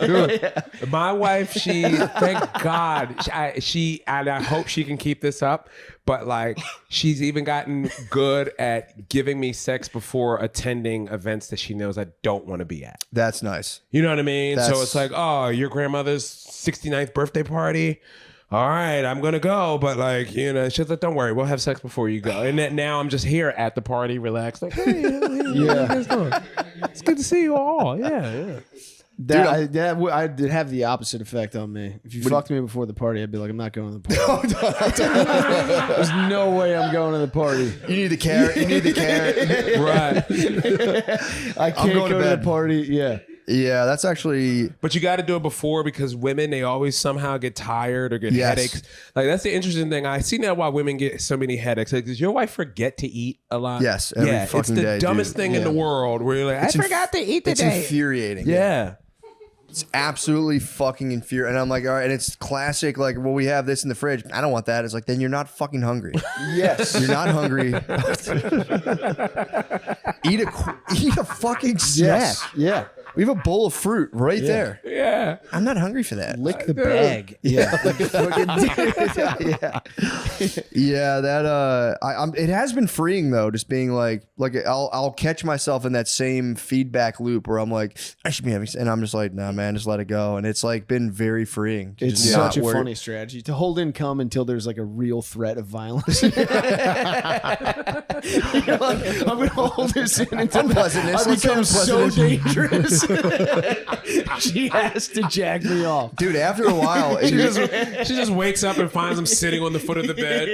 it in. My wife, thank God, and I hope she can keep this up, but like, she's even gotten good at giving me sex before attending events that she knows I don't want to be at. That's nice. You know what I mean? So That's- it's like, oh, your grandmother's 69th birthday party. All right, I'm gonna go, but like, you know, she's like, don't worry, we'll have sex before you go. And then now I'm just here at the party, relaxed, like, hey, how you guys doing? It's good to see you all. Yeah. I did have the opposite effect on me. If you fucked me before the party, I'd be like, I'm not going to the party. There's no way I'm going to the party. You need the carrot. You need the carrot. Right. I can't going to go to the bed. party. Yeah. Yeah, that's actually. But you got to do it before because women, they always somehow get tired or get Yes. headaches. Like, that's the interesting thing. I see now why women get so many headaches. Like, does your wife forget to eat a lot? Yes, every it's fucking the day, dumbest dude. thing in the world where you're like, I forgot to eat It's today. infuriating. Yeah. It's absolutely fucking infuriating. And I'm like, all right, and it's classic. Like, well, we have this in the fridge. I don't want that. It's like, then you're not fucking hungry. Yes. You're not hungry. eat a fucking snack. Yes. Yeah. We have a bowl of fruit right there. Yeah. I'm not hungry for that. Lick the bag. Yeah. Yeah, that it has been freeing though. Just being like I'll catch myself in that same feedback loop where I'm like, I should be having, and I'm just like, nah, man, just let it go. And it's like been very freeing. to It's just such a not worry. funny strategy to hold in cum until there's like a real threat of violence. You're like, I'm gonna hold this in until Unpleasantness. I Let's become have so unpleasantness. dangerous. She has to jack me off. Dude, after a while, She just wakes up and finds him sitting on the foot of the bed.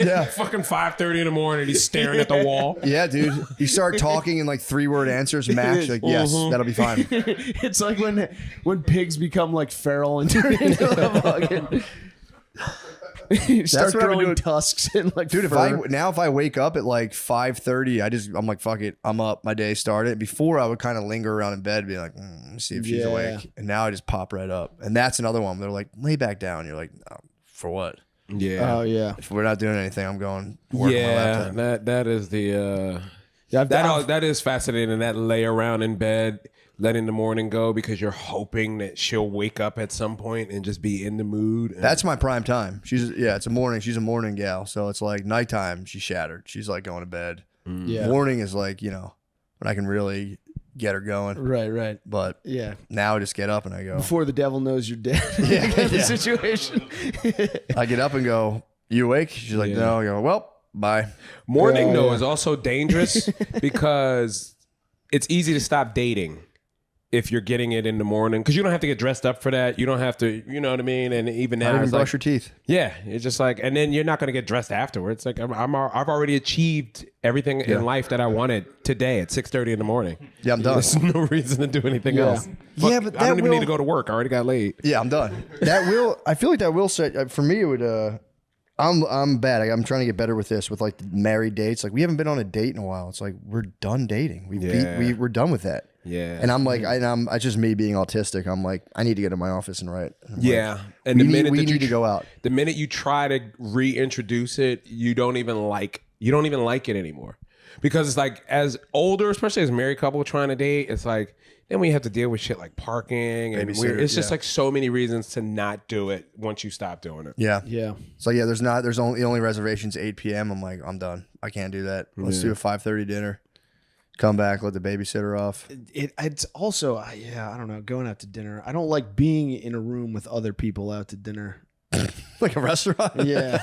Yeah. Fucking 5:30 in the morning. He's staring at the wall. yeah, dude, you start talking in like 3-word answers max. Like, yes, that'll be fine. It's like when pigs become like feral and turn into a fucking. Start what I've been growing doing. tusks and like Dude, if fur. I wake up at like 5:30, I'm like, fuck it, I'm up. My day started. Before I would kind of linger around in bed, be like, let me see if she's Yeah. awake. And now I just pop right up. And that's another one. They're like, lay back down. You're like, oh, for what? Yeah. Oh yeah. If we're not doing anything, I'm going to work on my Yeah. laptop. That is the Yeah, that is fascinating. That lay around in bed, letting the morning go because you're hoping that she'll wake up at some point and just be in the mood. And That's my prime time. It's a morning. She's a morning gal. So it's like nighttime, she's shattered. She's like going to bed. yeah. Morning is like, when I can really get her going. Right. But Yeah. now I just get up and I go. Before the devil knows you're dead. Yeah, Kind of yeah. situation. I get up and go, you awake? She's like, Yeah. no. I go, well, bye. morning Yeah, though yeah. is also dangerous because it's easy to stop dating if you're getting it in the morning because you don't have to get dressed up for that. You don't have to, you know what I mean? And even now, Not even it's brush like, your teeth. yeah, it's just like, and then you're not going to get dressed afterwards. Like I've already achieved everything in life that I wanted today at 6:30 in the morning. Yeah, I'm done. There's no reason to do anything Yeah. else. Yeah, but I don't that even need will- to go to work. I already got late. Yeah, I'm done. I feel like that will set, for me, it would, I'm bad. I'm trying to get better with this, with like the married dates. Like we haven't been on a date in a while. It's like, we're done dating. We're done with that. Yeah. And I'm like, it's just me being autistic. I'm like, I need to get in my office and write. And I'm Yeah. like, And the we minute that need you to go out. The minute you try to reintroduce it, you don't even like it anymore. Because it's like as older, especially as a married couple trying to date, it's like then we have to deal with shit like parking and Babysitter, it's just yeah. like so many reasons to not do it once you stop doing it. Yeah. Yeah. So yeah, there's only reservations 8 p.m. I'm like, I'm done. I can't do that. Let's do a 5:30 dinner. Come back, let the babysitter off. It's also, I don't know, going out to dinner. I don't like being in a room with other people out to dinner. Like a restaurant. Yeah.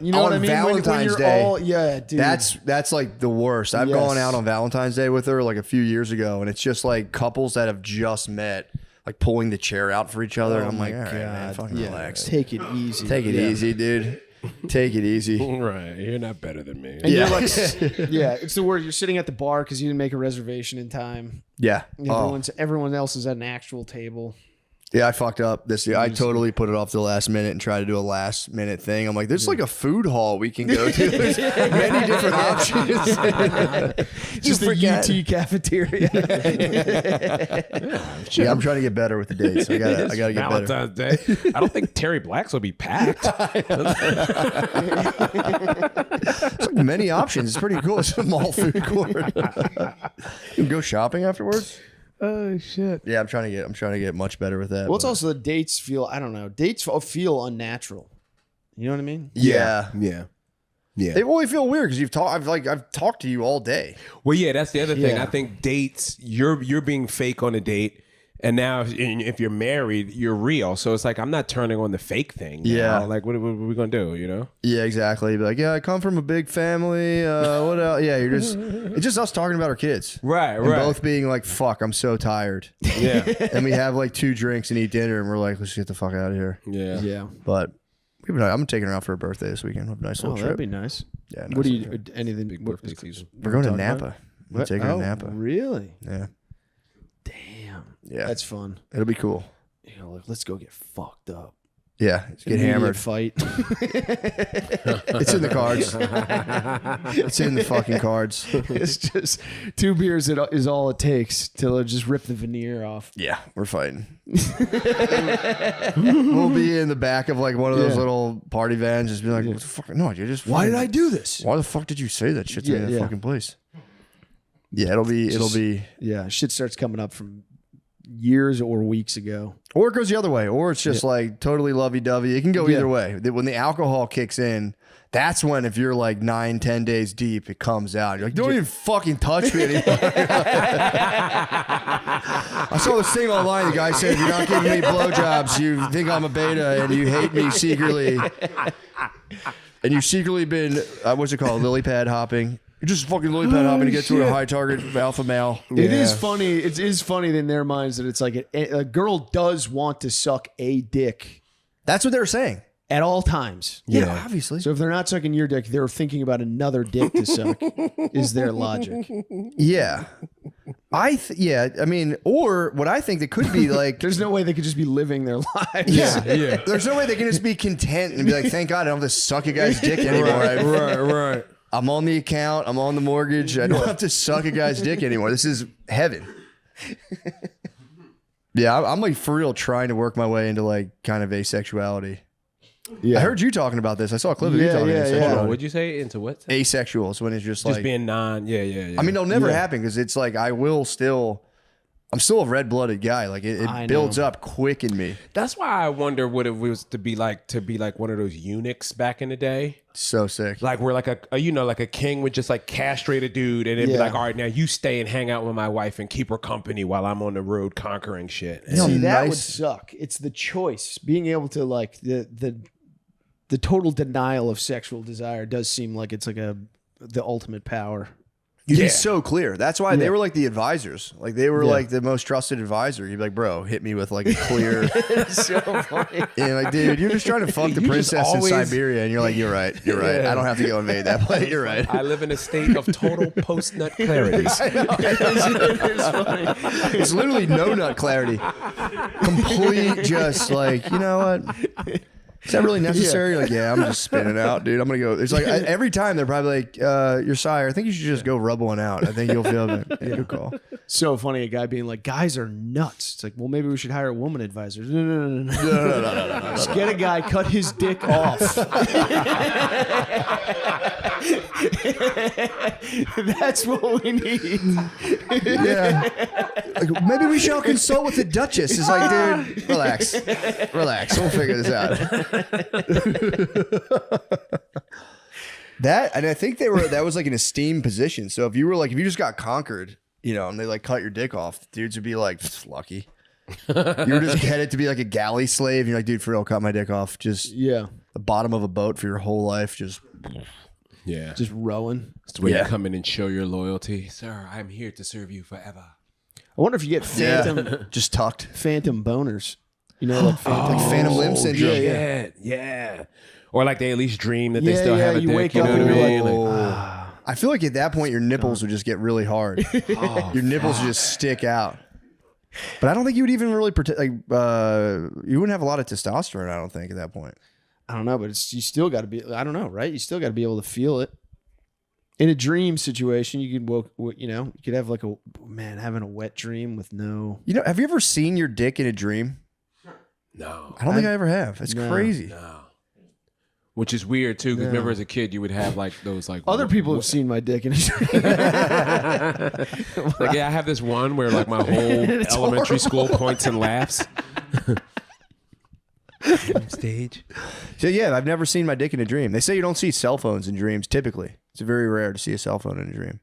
You know On what I mean? Valentine's when you're Day, all, yeah, dude. That's like the worst. I've Yes. gone out on Valentine's Day with her like a few years ago, and it's just like couples that have just met, like pulling the chair out for each other. And I'm like, all right, man, fucking relax. Take it easy. Take it easy, dude. Take it easy. Right. You're not better than me. And you're like, yeah, it's the word. You're sitting at the bar because you didn't make a reservation in time. Yeah. Oh, Everyone else is at an actual table. Yeah, I fucked up this year. I totally put it off to the last minute and tried to do a last minute thing. I'm like, there's like a food hall we can go to. There's many different options. Just the UT cafeteria. Yeah, I'm trying to get better with the dates. I gotta get better. Valentine's Day. I don't think Terry Black's will be packed. It's like many options. It's pretty cool. It's a mall food court. You can go shopping afterwards. Oh shit. Yeah, I'm trying to get much better with that. Well, it's but- also the dates feel. I don't know. Dates feel unnatural. You know what I mean? yeah. Yeah. Yeah. They only feel weird because I've talked to you all day. Well, yeah, that's the other thing. Yeah. I think dates, you're being fake on a date. And now, if you're married, you're real. So it's like I'm not turning on the fake thing. Yeah. Like, what are we gonna do? You know? Yeah, exactly. Be like, yeah, I come from a big family. What else? Yeah, it's just us talking about our kids. Right. And both being like, fuck, I'm so tired. Yeah. And we have like 2 drinks and eat dinner, and we're like, let's get the fuck out of here. Yeah. Yeah. But I'm taking her out for her birthday this weekend. Have a nice Oh, little that'd trip. be nice. Yeah. What do nice you? little trip. Anything? Big what- birthday season. We're going to talking Napa. about? We're taking her to Napa. Really? Yeah. Damn. Yeah. That's fun. It'll be cool. You know, like, let's go get fucked up. Yeah. Get Immediate hammered. Fight. It's in the cards. It's in the fucking cards. It's just 2 beers is all it takes till it just rip the veneer off. Yeah, we're fighting. We'll be in the back of like one of those Yeah. little party vans, just be like, "What the fuck? No, you just. Why did fucking- I do this? Why the fuck did you say that shit to me in the Yeah. fucking place?" Yeah, it'll be, Yeah, shit starts coming up from years or weeks ago. or it goes the other way, or it's just like totally lovey dovey. It can go Yeah. either way. When the alcohol kicks in, that's when if you're like 9-10 days deep, it comes out. You're like, don't even fucking touch me anymore. I saw this thing online. The guy said, if you're not giving me blowjobs, you think I'm a beta and you hate me secretly. And you've secretly been, what's it called, lily pad hopping. You're just fucking lily pad hopping to get to a high target alpha male. It is funny. It is funny in their minds that it's like a girl does want to suck a dick That's what they were saying. at all times. Yeah, obviously. So if they're not sucking your dick, they're thinking about another dick to suck. Is their logic? Yeah. I mean, or what I think that could be like, There's no way they could just be living their lives. yeah. There's no way they can just be content and be like, thank God I don't have to suck a guy's dick anymore. Right. I'm on the account. I'm on the mortgage. I don't have to suck a guy's dick anymore. This is heaven. Yeah, I'm like for real trying to work my way into like kind of asexuality. Yeah. I heard you talking about this. I saw a clip of you talking about Hold on, what'd you say? Into what? asexual is when it's just Just like, being non. Yeah. I mean, it'll never happen because it's like I'm still a red-blooded guy. Like I it builds know. up quick in me. That's why I wonder what it was to be like one of those eunuchs back in the day. So sick. Like where like a king would just like castrate a dude and it'd be Yeah. like, all right, now you stay and hang out with my wife and keep her company while I'm on the road conquering shit. And See, that would nice. suck. It's the choice. Being able to like the total denial of sexual desire does seem like it's like the ultimate power. You'd be so clear. That's why they were like the advisors. Like they were like the most trusted advisor. You'd be like, bro, hit me with like a clear. So funny. And like, dude, you're just trying to fuck the You just princess always- in Siberia. And you're like, you're right. I don't have to go invade that place. You're right. I live in a state of total post-nut clarity. It's literally no nut clarity. Complete just like, you know what? Is that really necessary? Like, yeah, I'm just spinning out, dude. I'm going to go. It's like every time they're probably like, your sire, I think you should just go rub one out. I think you'll feel it. Yeah, good call. So funny, a guy being like, guys are nuts. It's like, well, maybe we should hire a woman advisor. No. Just get a guy, cut his dick off. That's what we need. Yeah. Like, maybe we shall consult with the Duchess. It's like, dude, relax. We'll figure this out. That, and I think that was like an esteemed position. So if you just got conquered, you know, and they like cut your dick off, dudes would be like, lucky. You were just headed to be like a galley slave. And you're like, dude, for real, cut my dick off. Just the bottom of a boat for your whole life. Just rowing. It's the way you come in and show your loyalty. Sir, I'm here to serve you forever. I wonder if you get phantom just tucked. Phantom boners. You know, like phantom limb syndrome. Yeah. Or like they at least dream that they still have a you dick. wake You up know and what I you're mean? like, I feel like at that point your nipples would just get really hard. Your nipples would just stick out. But I don't think you would even really protect. Like, you wouldn't have a lot of testosterone. I don't think at that point. I don't know, but you still got to be. I don't know, right? You still got to be able to feel it. In a dream situation, you could have like having a wet dream with no. Have you ever seen your dick in a dream? No. I don't think I ever have. It's crazy. No. Which is weird too, because remember as a kid you would have like those like Other people have seen my dick in a dream. like I have this one where like my whole elementary school points and laughs. Stage. So yeah, I've never seen my dick in a dream. They say you don't see cell phones in dreams. Typically, it's very rare to see a cell phone in a dream.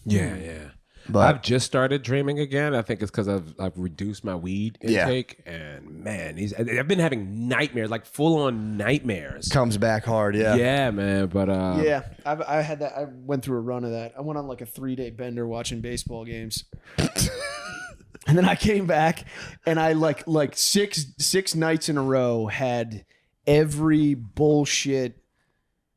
Yeah. But I've just started dreaming again. I think it's because I've reduced my weed intake, and man, I've been having nightmares, like full on nightmares. Comes back hard, yeah. Yeah, man. But I had that. I went through a run of that. I went on like a 3-day bender watching baseball games. And then I came back, and I like six nights in a row had every bullshit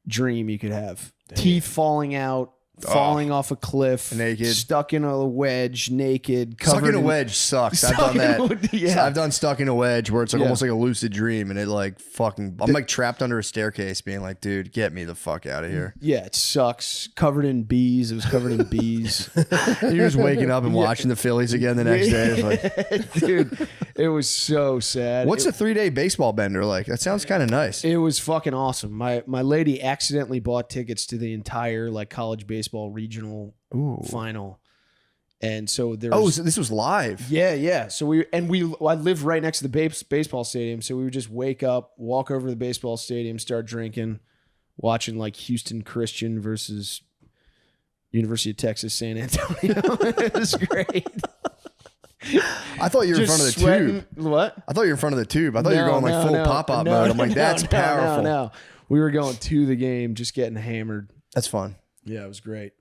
dream you could have. Damn. Teeth falling out, falling off a cliff, naked, stuck in a wedge, naked. Stuck in a wedge sucks. I've done that. I've done stuck in a wedge where it's like almost like a lucid dream, and it like fucking. I'm like trapped under a staircase, being like, dude, get me the fuck out of here. Yeah, it sucks. Covered in bees. It was covered in bees. You're just waking up and watching the Phillies again the next day. Like, dude, it was so sad. What's a 3-day baseball bender like? That sounds kind of nice. It was fucking awesome. My lady accidentally bought tickets to the entire like college baseball regional final, and so there. So this was live. Yeah. So I live right next to the baseball stadium, so we would just wake up, walk over to the baseball stadium, start drinking, watching like Houston Christian versus University of Texas San Antonio. It was great. I thought you were in front of the tube. What? I thought you were in front of the tube. I thought you were going like full pop-up mode. I'm like, that's powerful. No. We were going to the game, just getting hammered. That's fun. Yeah, it was great.